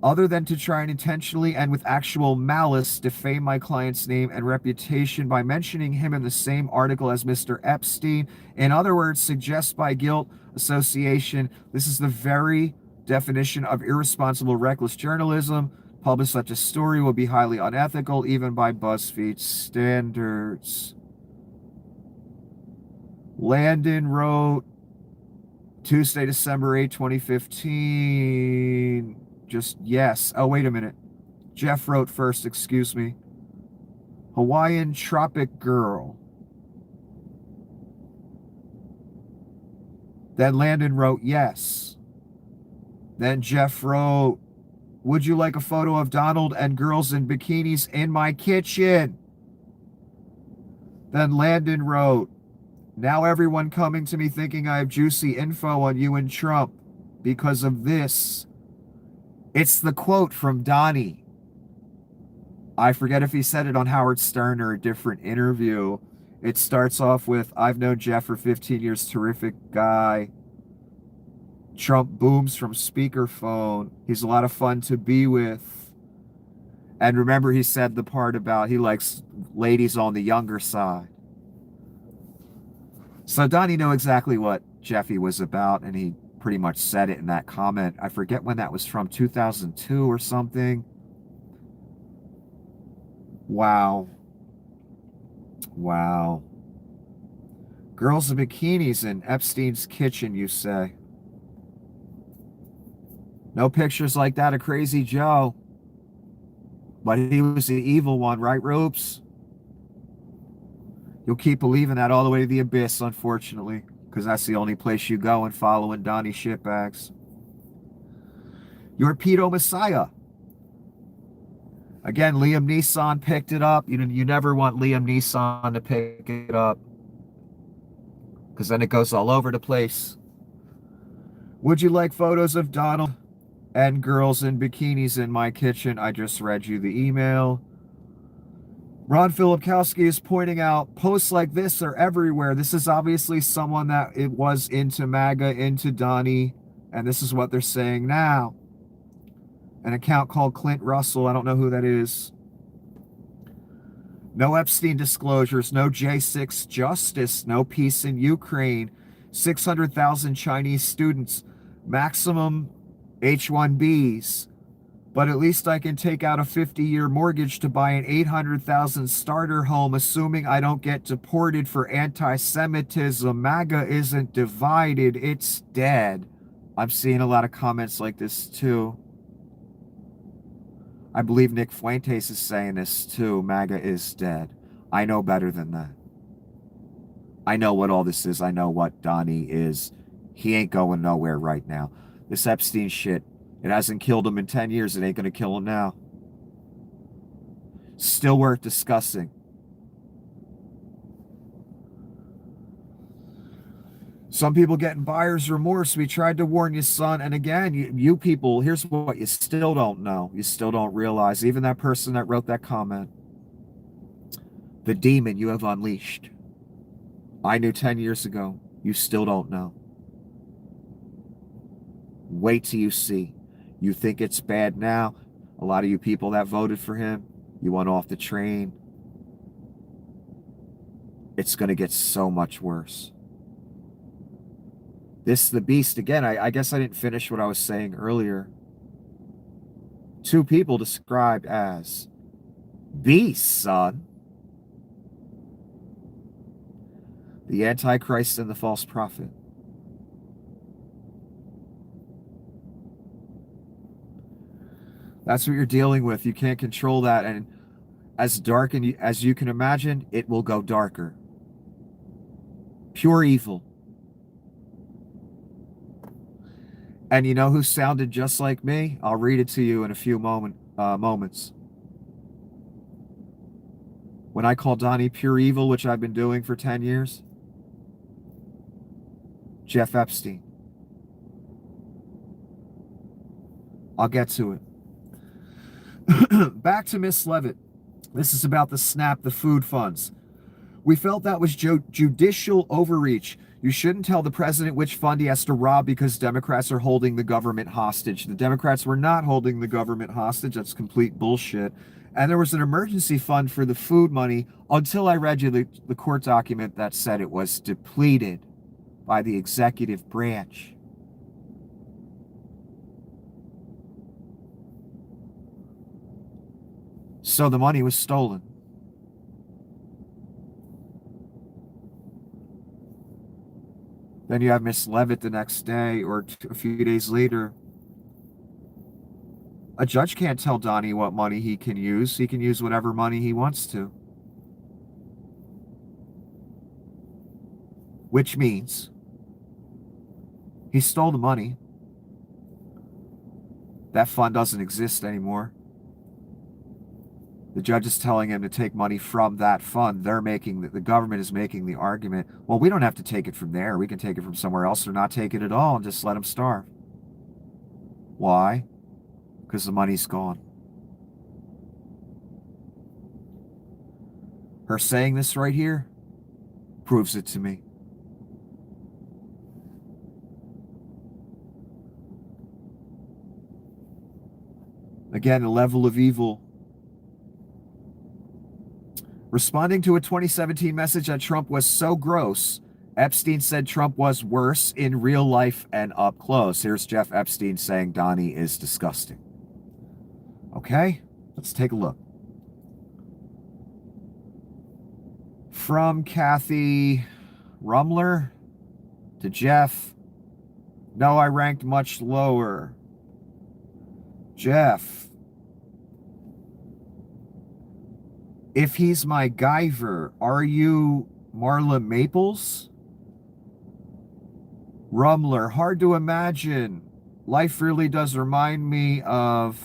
Speaker 1: other than to try and intentionally and with actual malice defame my client's name and reputation by mentioning him in the same article as Mr. Epstein. In other words, suggest by guilt association. This is the very definition of irresponsible, reckless journalism. Publish such a story will be highly unethical, even by BuzzFeed standards. Landon wrote, Tuesday, December 8, 2015. Just yes. Oh, wait a minute. Jeff wrote first, excuse me. Hawaiian Tropic Girl. Then Landon wrote yes. Then Jeff wrote, would you like a photo of Donald and girls in bikinis in my kitchen? Then Landon wrote, now everyone coming to me thinking I have juicy info on you and Trump because of this. It's the quote from Donnie. I forget if he said it on Howard Stern or a different interview. It starts off with, I've known Jeff for 15 years, terrific guy. Trump booms from speakerphone. He's a lot of fun to be with. And remember, he said the part about he likes ladies on the younger side. So Donnie knew exactly what Jeffy was about, and he pretty much said it in that comment. I forget when that was from, 2002 or something. Wow. Wow. Girls in bikinis in Epstein's kitchen, you say? No pictures like that of Crazy Joe. But he was the evil one, right, Ropes? You'll keep believing that all the way to the abyss, unfortunately, because that's the only place you go and following Donnie shitbags. Your Pedo-Messiah. Again, Liam Neeson picked it up. You never want Liam Neeson to pick it up, because then it goes all over the place. Would you like photos of Donald
Speaker 2: and girls in bikinis in my kitchen. I just read you the email. Ron Filipkowski is pointing out posts like this are everywhere. This is obviously someone that it was into MAGA, into Donnie, and this is what they're saying now. An account called Clint Russell. I don't know who that is. No Epstein disclosures, no J6 justice, no peace in Ukraine, 600,000 Chinese students, maximum H-1Bs, but at least I can take out a 50-year mortgage to buy an 800,000 starter home, assuming I don't get deported for anti-Semitism. MAGA isn't divided, it's dead. I'm seeing a lot of comments like this too. I believe Nick Fuentes is saying this too. MAGA is dead. I know better than that. I know what all this is. I know what Donnie is. He ain't going nowhere right now. This Epstein shit, it hasn't killed him in 10 years. It ain't going to kill him now. Still worth discussing. Some people getting buyer's remorse. We tried to warn you, son. And again, you people, here's what you still don't know. You still don't realize. Even that person that wrote that comment. The demon you have unleashed. I knew 10 years ago. You still don't know. Wait till you see. You think it's bad now. A lot of you people that voted for him, you went off the train. It's going to get so much worse. This the beast again. I guess I didn't finish what I was saying earlier. Two people described as beasts, son. The Antichrist and the false prophet. That's what you're dealing with. You can't control that. And as dark as you can imagine, it will go darker. Pure evil. And you know who sounded just like me? I'll read it to you in a few moments. When I call Donnie pure evil, which I've been doing for 10 years, Jeff Epstein. I'll get to it. Back to Miss Levitt. This is about the SNAP, the food funds. We felt that was judicial overreach. You shouldn't tell the president which fund he has to rob because Democrats are holding the government hostage. The Democrats were not holding the government hostage. That's complete bullshit. And there was an emergency fund for the food money until I read you the court document that said it was depleted by the executive branch. So the money was stolen. Then you have Miss Levitt the next day or a few days later. A judge can't tell Donnie what money he can use. He can use whatever money he wants to. Which means he stole the money. That fund doesn't exist anymore. The judge is telling him to take money from that fund. The government is making the argument, well, we don't have to take it from there. We can take it from somewhere else or not take it at all and just let him starve. Why? Because the money's gone. Her saying this right here proves it to me. Again, the level of evil. Responding to a 2017 message that Trump was so gross, Epstein said Trump was worse in real life and up close. Here's Jeff Epstein saying Donnie is disgusting. Okay, let's take a look. From Kathy Rumler to Jeff. No, I ranked much lower. Jeff. If he's my Guyver, are you Marla Maples? Rumler, hard to imagine. Life really does remind me of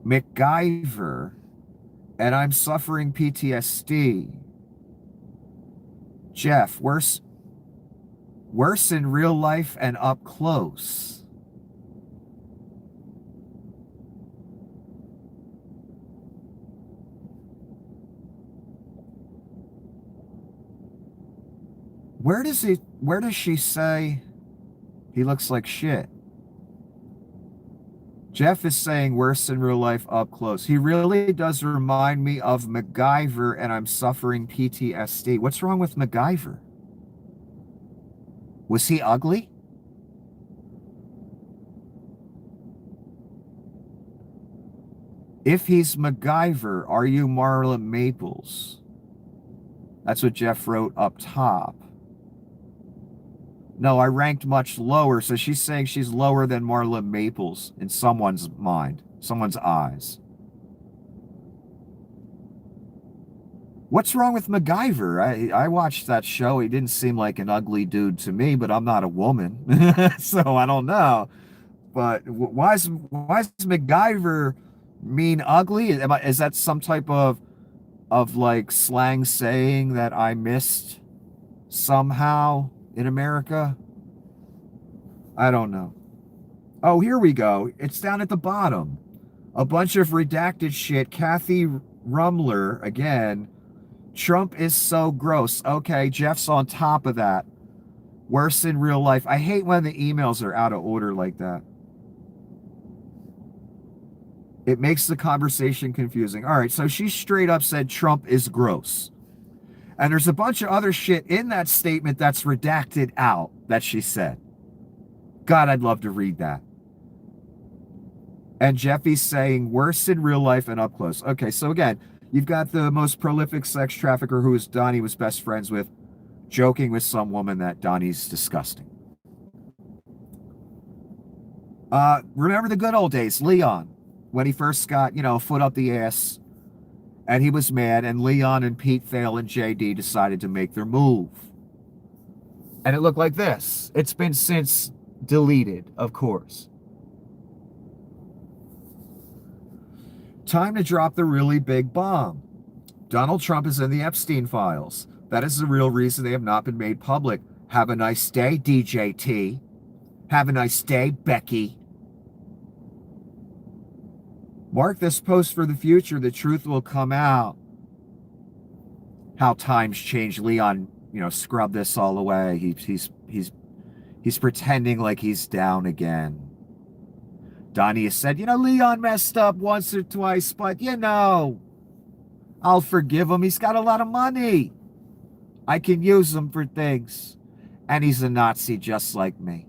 Speaker 2: MacGyver, and I'm suffering PTSD. Jeff, worse in real life and up close. Where does she say he looks like shit? Jeff is saying worse in real life up close. He really does remind me of MacGyver, and I'm suffering PTSD. What's wrong with MacGyver? Was he ugly? If he's MacGyver, are you Marla Maples? That's what Jeff wrote up top. No, I ranked much lower, so she's saying she's lower than Marla Maples in someone's mind, someone's eyes. What's wrong with MacGyver? I watched that show. He didn't seem like an ugly dude to me, but I'm not a woman, so I don't know. But why is MacGyver mean ugly? Is that some type of like slang saying that I missed somehow in America? I don't know. Oh, here we go. It's down at the bottom. A bunch of redacted shit. Kathy Rumler again. Trump is so gross. Okay, Jeff's on top of that. Worse in real life. I hate when the emails are out of order like that. It makes the conversation confusing. All right, so she straight up said Trump is gross. And there's a bunch of other shit in that statement that's redacted out that she said. God, I'd love to read that. And Jeffy's saying worse in real life and up close. Okay, so again, you've got the most prolific sex trafficker who Donnie was best friends with, joking with some woman that Donnie's disgusting. Remember the good old days, Leon, when he first got, a foot up the ass, and he was mad, and Leon and Pete Thale and JD decided to make their move. And it looked like this. It's been since deleted, of course. Time to drop the really big bomb. Donald Trump is in the Epstein files. That is the real reason they have not been made public. Have a nice day, DJT. Have a nice day, Becky. Mark this post for the future. The truth will come out. How times change. Leon, scrub this all away. He's pretending like he's down again. Donnie has said, Leon messed up once or twice, but I'll forgive him. He's got a lot of money. I can use him for things. And he's a Nazi just like me.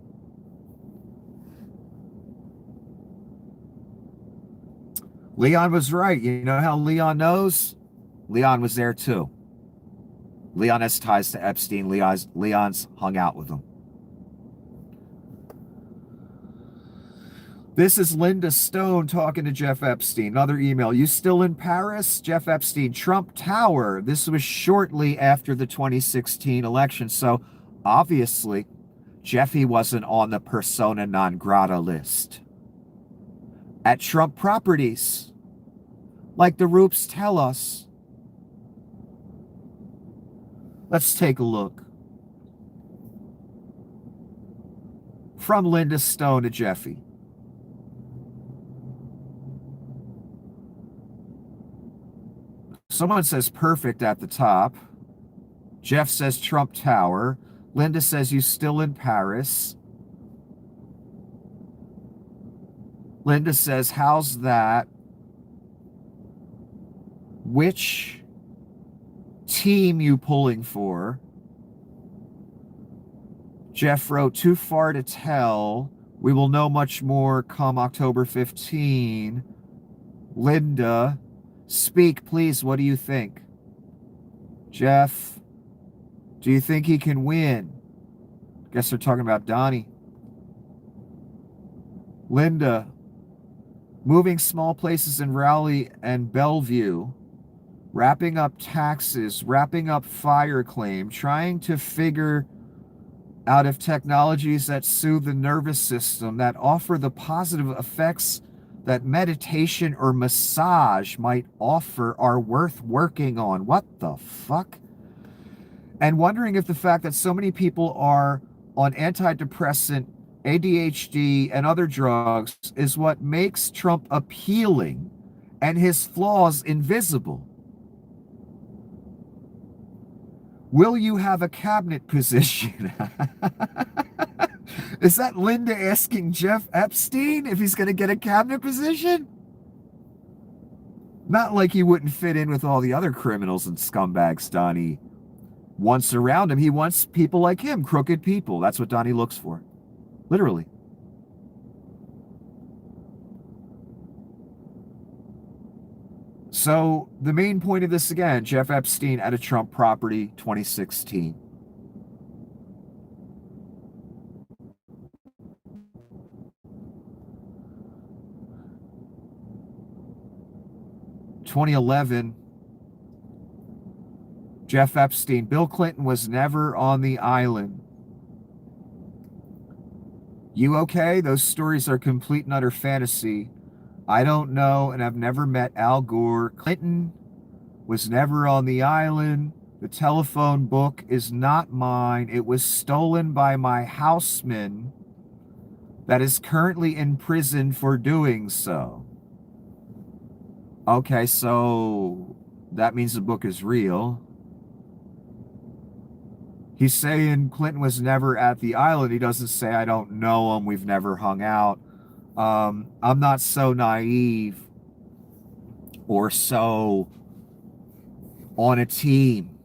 Speaker 2: Leon was right. You know how Leon knows? Leon was there too. Leon has ties to Epstein. Leon's hung out with him. This is Linda Stone talking to Jeff Epstein. Another email. You still in Paris? Jeff Epstein, Trump Tower. This was shortly after the 2016 election. So obviously, Jeffy wasn't on the persona non grata list. At Trump Properties, like the Roops tell us. Let's take a look. From Linda Stone to Jeffy. Someone says perfect at the top. Jeff says Trump Tower. Linda says you still in Paris. Linda says, how's that? Which team you pulling for? Jeff wrote, too far to tell. We will know much more come October 15. Linda, speak, please. What do you think? Jeff, do you think he can win? Guess they're talking about Donnie. Linda, moving small places in Raleigh and Bellevue, wrapping up taxes, wrapping up fire claim, trying to figure out if technologies that soothe the nervous system, that offer the positive effects that meditation or massage might offer are worth working on. What the fuck? And wondering if the fact that so many people are on antidepressant, ADHD, and other drugs is what makes Trump appealing and his flaws invisible. Will you have a cabinet position? Is that Linda asking Jeff Epstein if he's going to get a cabinet position? Not like he wouldn't fit in with all the other criminals and scumbags Donnie wants around him. He wants people like him, crooked people. That's what Donnie looks for. Literally. So the main point of this again, Jeff Epstein at a Trump property, 2016. (2011) Jeff Epstein. Bill Clinton was never on the island. You okay? Those stories are complete and utter fantasy. I don't know, and I've never met Al Gore. Clinton was never on the island. The telephone book is not mine. It was stolen by my houseman that is currently in prison for doing so. Okay, so that means the book is real. He's saying Clinton was never at the island. He doesn't say, I don't know him. We've never hung out. I'm not so naive or so on a team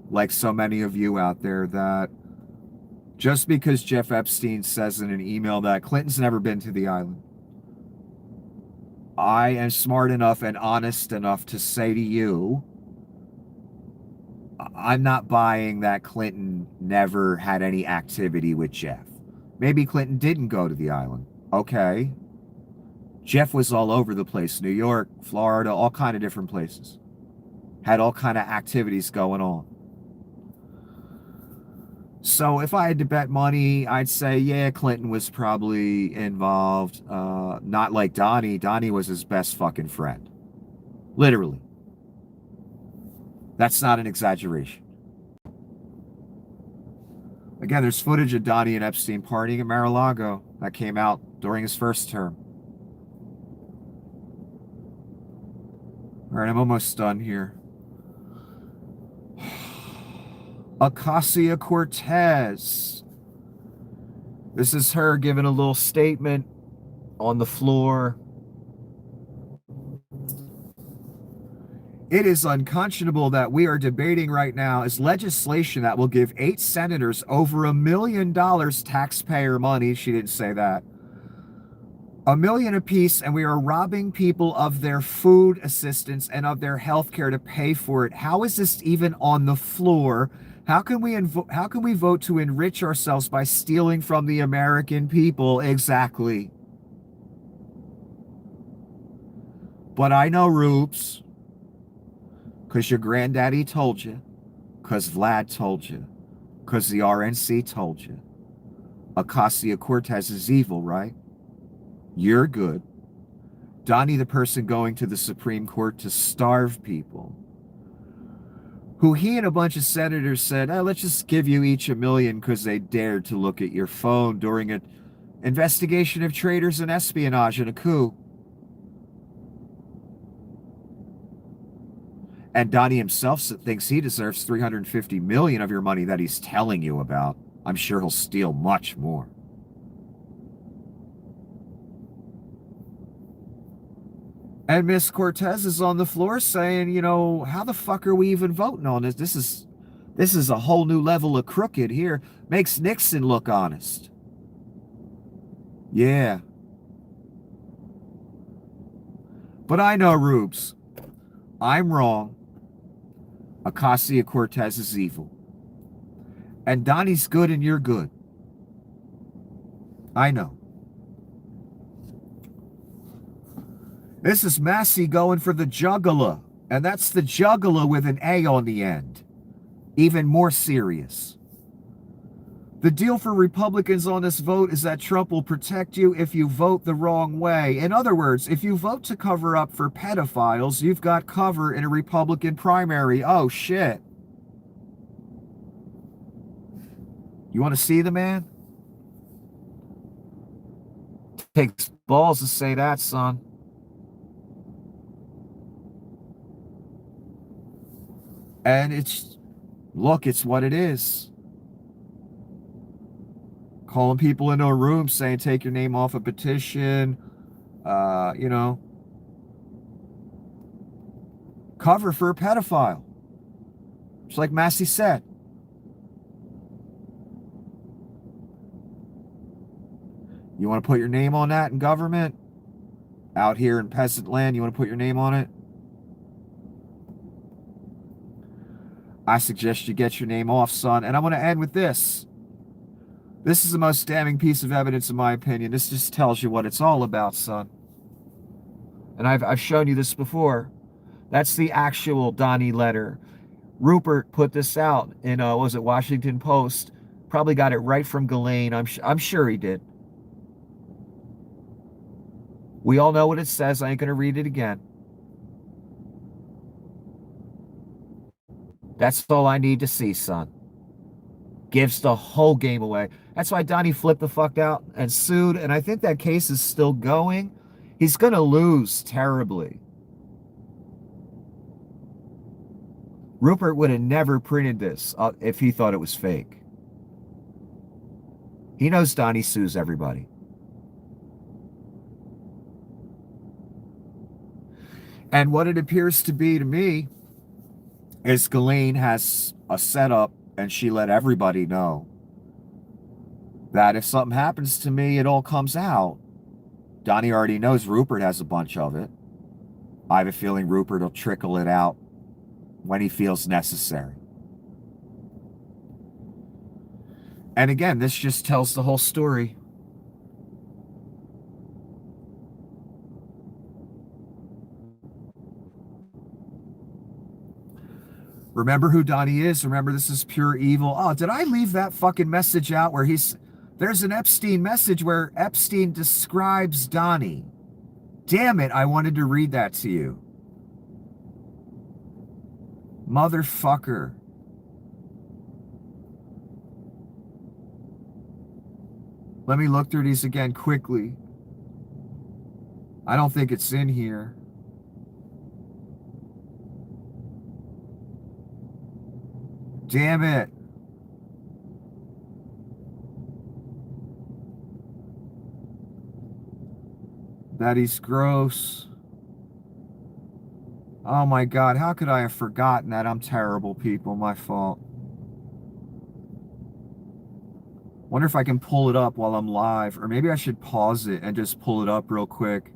Speaker 2: like so many of you out there that just because Jeff Epstein says in an email that Clinton's never been to the island, I am smart enough and honest enough to say to you, I'm not buying that Clinton never had any activity with Jeff. Maybe Clinton didn't go to the island. Okay. Jeff was all over the place. New York, Florida, all kind of different places. Had all kind of activities going on. So if I had to bet money, I'd say, yeah, Clinton was probably involved. Not like Donnie. Donnie was his best fucking friend. Literally. That's not an exaggeration. Again, there's footage of Donnie and Epstein partying at Mar-a-Lago that came out during his first term. All right, I'm almost done here. Ocasio-Cortez. This is her giving a little statement on the floor. It is unconscionable that we are debating right now is legislation that will give 8 senators over $1 million taxpayer money. She didn't say that. $1 million apiece, and we are robbing people of their food assistance and of their health care to pay for it. How is this even on the floor? How can we vote to enrich ourselves by stealing from the American people? Exactly. But I know, Rubes, because your granddaddy told you, because Vlad told you, because the RNC told you. Ocasio-Cortez is evil, right? You're good. Donnie, the person going to the Supreme Court to starve people, who he and a bunch of senators said, oh, let's just give you each $1 million because they dared to look at your phone during an investigation of traitors and espionage in a coup. And Donnie himself thinks he deserves $350 million of your money that he's telling you about. I'm sure he'll steal much more. And Miss Cortez is on the floor saying, you know, how the fuck are we even voting on this? This is a whole new level of crooked here. Makes Nixon look honest. Yeah. But I know, Rubes, I'm wrong. Ocasio-Cortez is evil. And Donnie's good and you're good. I know. This is Massey going for the juggler. And that's the juggler with an A on the end. Even more serious. The deal for Republicans on this vote is that Trump will protect you if you vote the wrong way. In other words, if you vote to cover up for pedophiles, you've got cover in a Republican primary. Oh, shit. You want to see the man? Takes balls to say that, son. And it's Look, it's what it is. Calling people into a room saying take your name off a petition, you know, cover for a pedophile. Just like Massey said. You want to put your name on that in government? Out here in peasant land, you want to put your name on it? I suggest you get your name off, son. And I'm going to end with this. This is the most damning piece of evidence, in my opinion. This just tells you what it's all about, son. And I've shown you this before. That's the actual Donnie letter. Rupert put this out in, was it Washington Post? Probably got it right from Ghislaine. I'm sure he did. We all know what it says. I ain't going to read it again. That's all I need to see, son. Gives the whole game away. That's why Donnie flipped the fuck out and sued, and I think that case is still going. He's going to lose terribly. Rupert would have never printed this if he thought it was fake. He knows Donnie sues everybody. And what it appears to be to me is Ghislaine has a setup, and she let everybody know that if something happens to me, it all comes out. Donnie already knows Rupert has a bunch of it. I have a feeling Rupert will trickle it out when he feels necessary. And again, this just tells the whole story. Remember who Donnie is. Remember, this is pure evil. Oh, did I leave that fucking message out where there's an Epstein message where Epstein describes Donnie. Damn it, I wanted to read that to you. Motherfucker. Let me look through these again quickly. I don't think it's in here. Damn it. That he's gross. Oh my God, how could I have forgotten that? I'm terrible, people. My fault. Wonder if I can pull it up while I'm live, or maybe I should pause it and just pull it up real quick.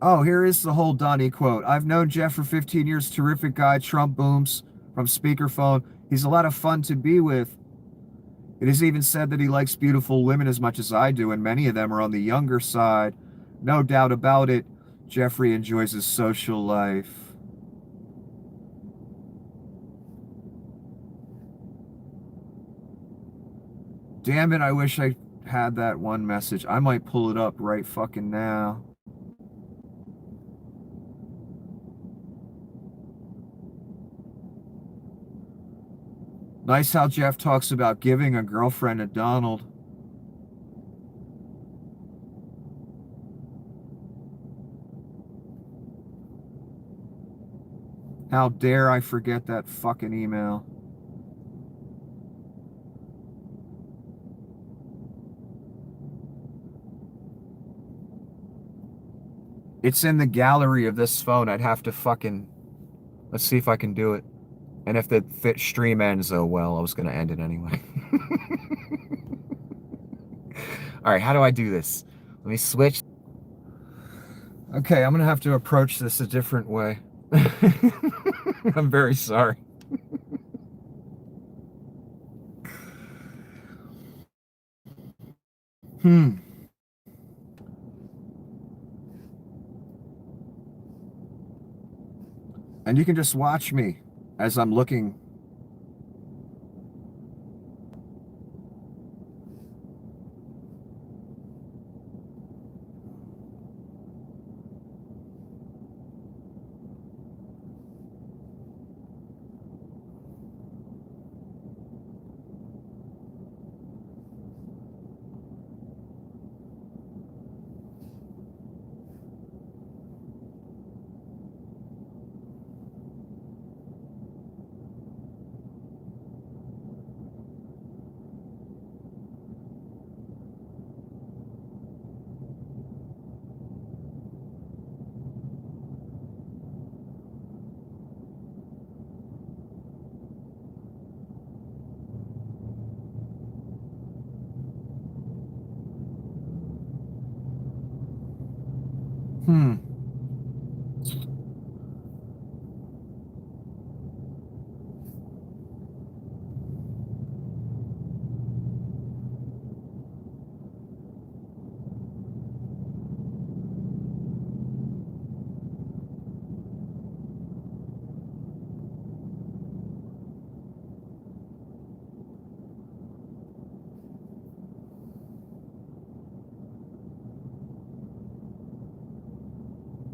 Speaker 2: Oh, here is the whole Donnie quote. I've known Jeff for 15 years. Terrific guy. Trump booms from speakerphone. He's a lot of fun to be with. It is even said that he likes beautiful women as much as I do, and many of them are on the younger side. No doubt about it. Jeffrey enjoys his social life. Damn it, I wish I had that one message. I might pull it up right fucking now. Nice how Jeff talks about giving a girlfriend to Donald. How dare I forget that fucking email. It's in the gallery of this phone. I'd have to fucking... Let's see if I can do it. And if the stream ends, oh well, I was going to end it anyway. All right, how do I do this? Let me switch. Okay, I'm going to have to approach this a different way. I'm very sorry. And you can just watch me as I'm looking. Hmm.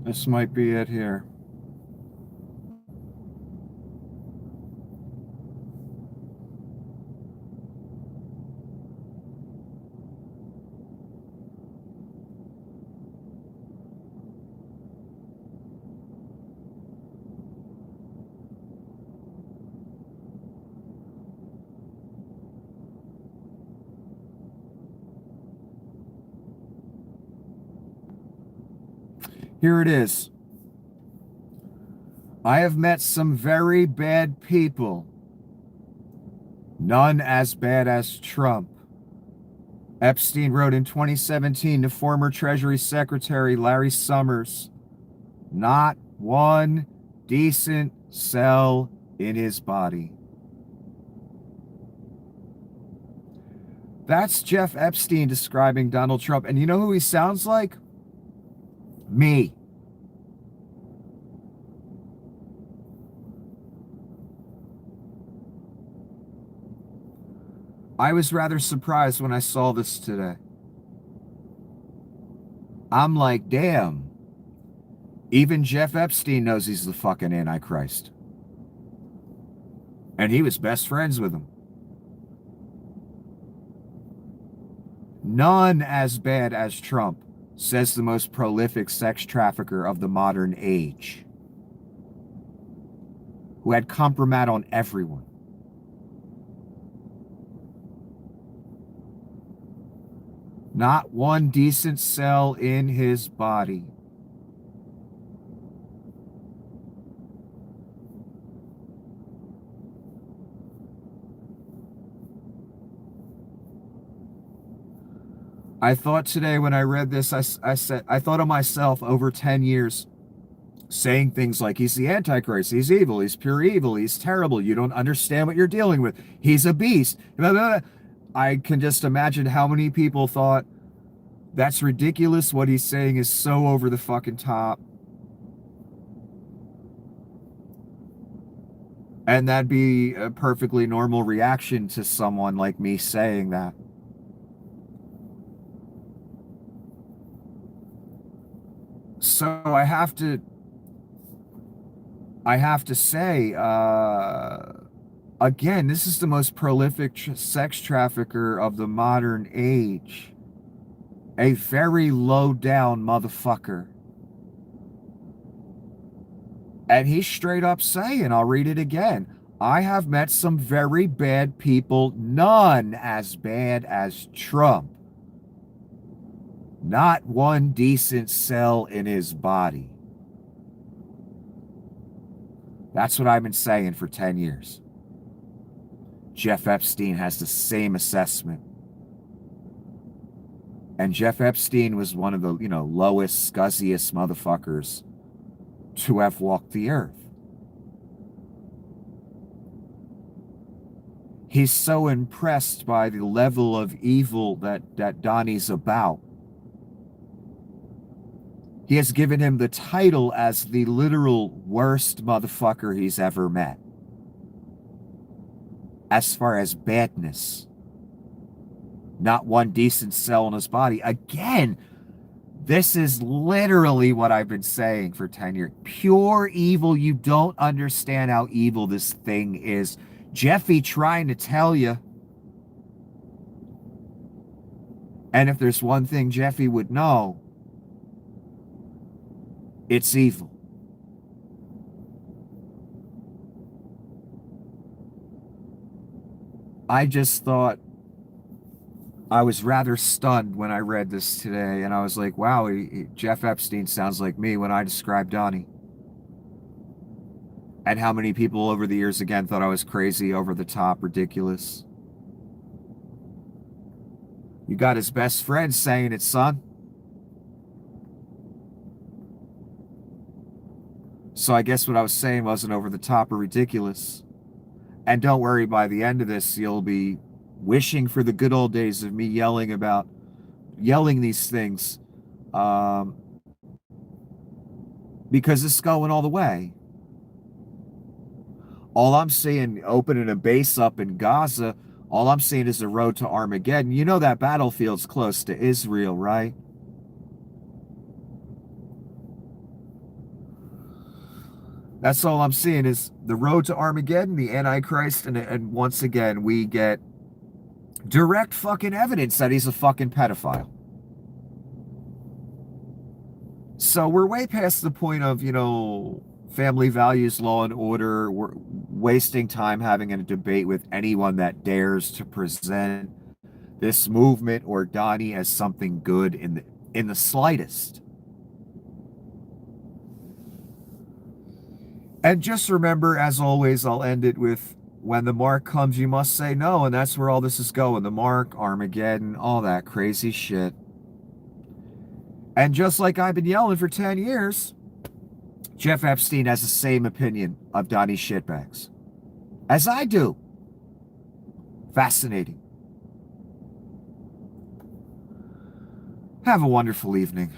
Speaker 2: This might be it here. Here it is. I have met some very bad people. None as bad as Trump. Epstein wrote in 2017 to former Treasury Secretary Larry Summers, not one decent cell in his body. That's Jeff Epstein describing Donald Trump. And you know who he sounds like? Me. I was rather surprised when I saw this today. I'm like, damn. Even Jeff Epstein knows he's the fucking Antichrist. And he was best friends with him. None as bad as Trump, says the most prolific sex trafficker of the modern age, who had compromat on everyone. Not one decent cell in his body. I thought today when I read this, I thought of myself over 10 years saying things like, he's the Antichrist, he's evil, he's pure evil, he's terrible, you don't understand what you're dealing with, he's a beast. Blah, blah, blah. I can just imagine how many people thought, that's ridiculous, what he's saying is so over the fucking top. And that'd be a perfectly normal reaction to someone like me saying that. So I have to say, again, this is the most prolific sex trafficker of the modern age. A very low down motherfucker. And he's straight up saying, I'll read it again, I have met some very bad people, none as bad as Trump. Not one decent cell in his body. That's what I've been saying for 10 years. Jeff Epstein has the same assessment. And Jeff Epstein was one of the, lowest, scuzziest motherfuckers to have walked the earth. He's so impressed by the level of evil that Donnie's about. He has given him the title as the literal worst motherfucker he's ever met. As far as badness. Not one decent cell in his body. Again, this is literally what I've been saying for 10 years. Pure evil. You don't understand how evil this thing is. Jeffy trying to tell you. And if there's one thing Jeffy would know, it's evil. I just thought, I was rather stunned when I read this today, and I was like, wow, Jeff Epstein sounds like me when I described Donnie. And how many people over the years, again, thought I was crazy, over the top, ridiculous. You got his best friend saying it, son. So I guess what I was saying wasn't over the top or ridiculous. And don't worry, by the end of this, you'll be wishing for the good old days of me yelling these things. Um, because it's going all the way. All I'm seeing, opening a base up in Gaza, all I'm seeing is the road to Armageddon. You know that battlefield's close to Israel, right? That's all I'm seeing is the road to Armageddon, the Antichrist, and once again, we get direct fucking evidence that he's a fucking pedophile. So we're way past the point of, family values, law and order. We're wasting time having a debate with anyone that dares to present this movement or Donnie as something good in the slightest. And just remember, as always, I'll end it with, when the mark comes, you must say no, and that's where all this is going. The mark, Armageddon, all that crazy shit. And just like I've been yelling for 10 years, Jeff Epstein has the same opinion of Donnie shitbags as I do. Fascinating. Have a wonderful evening.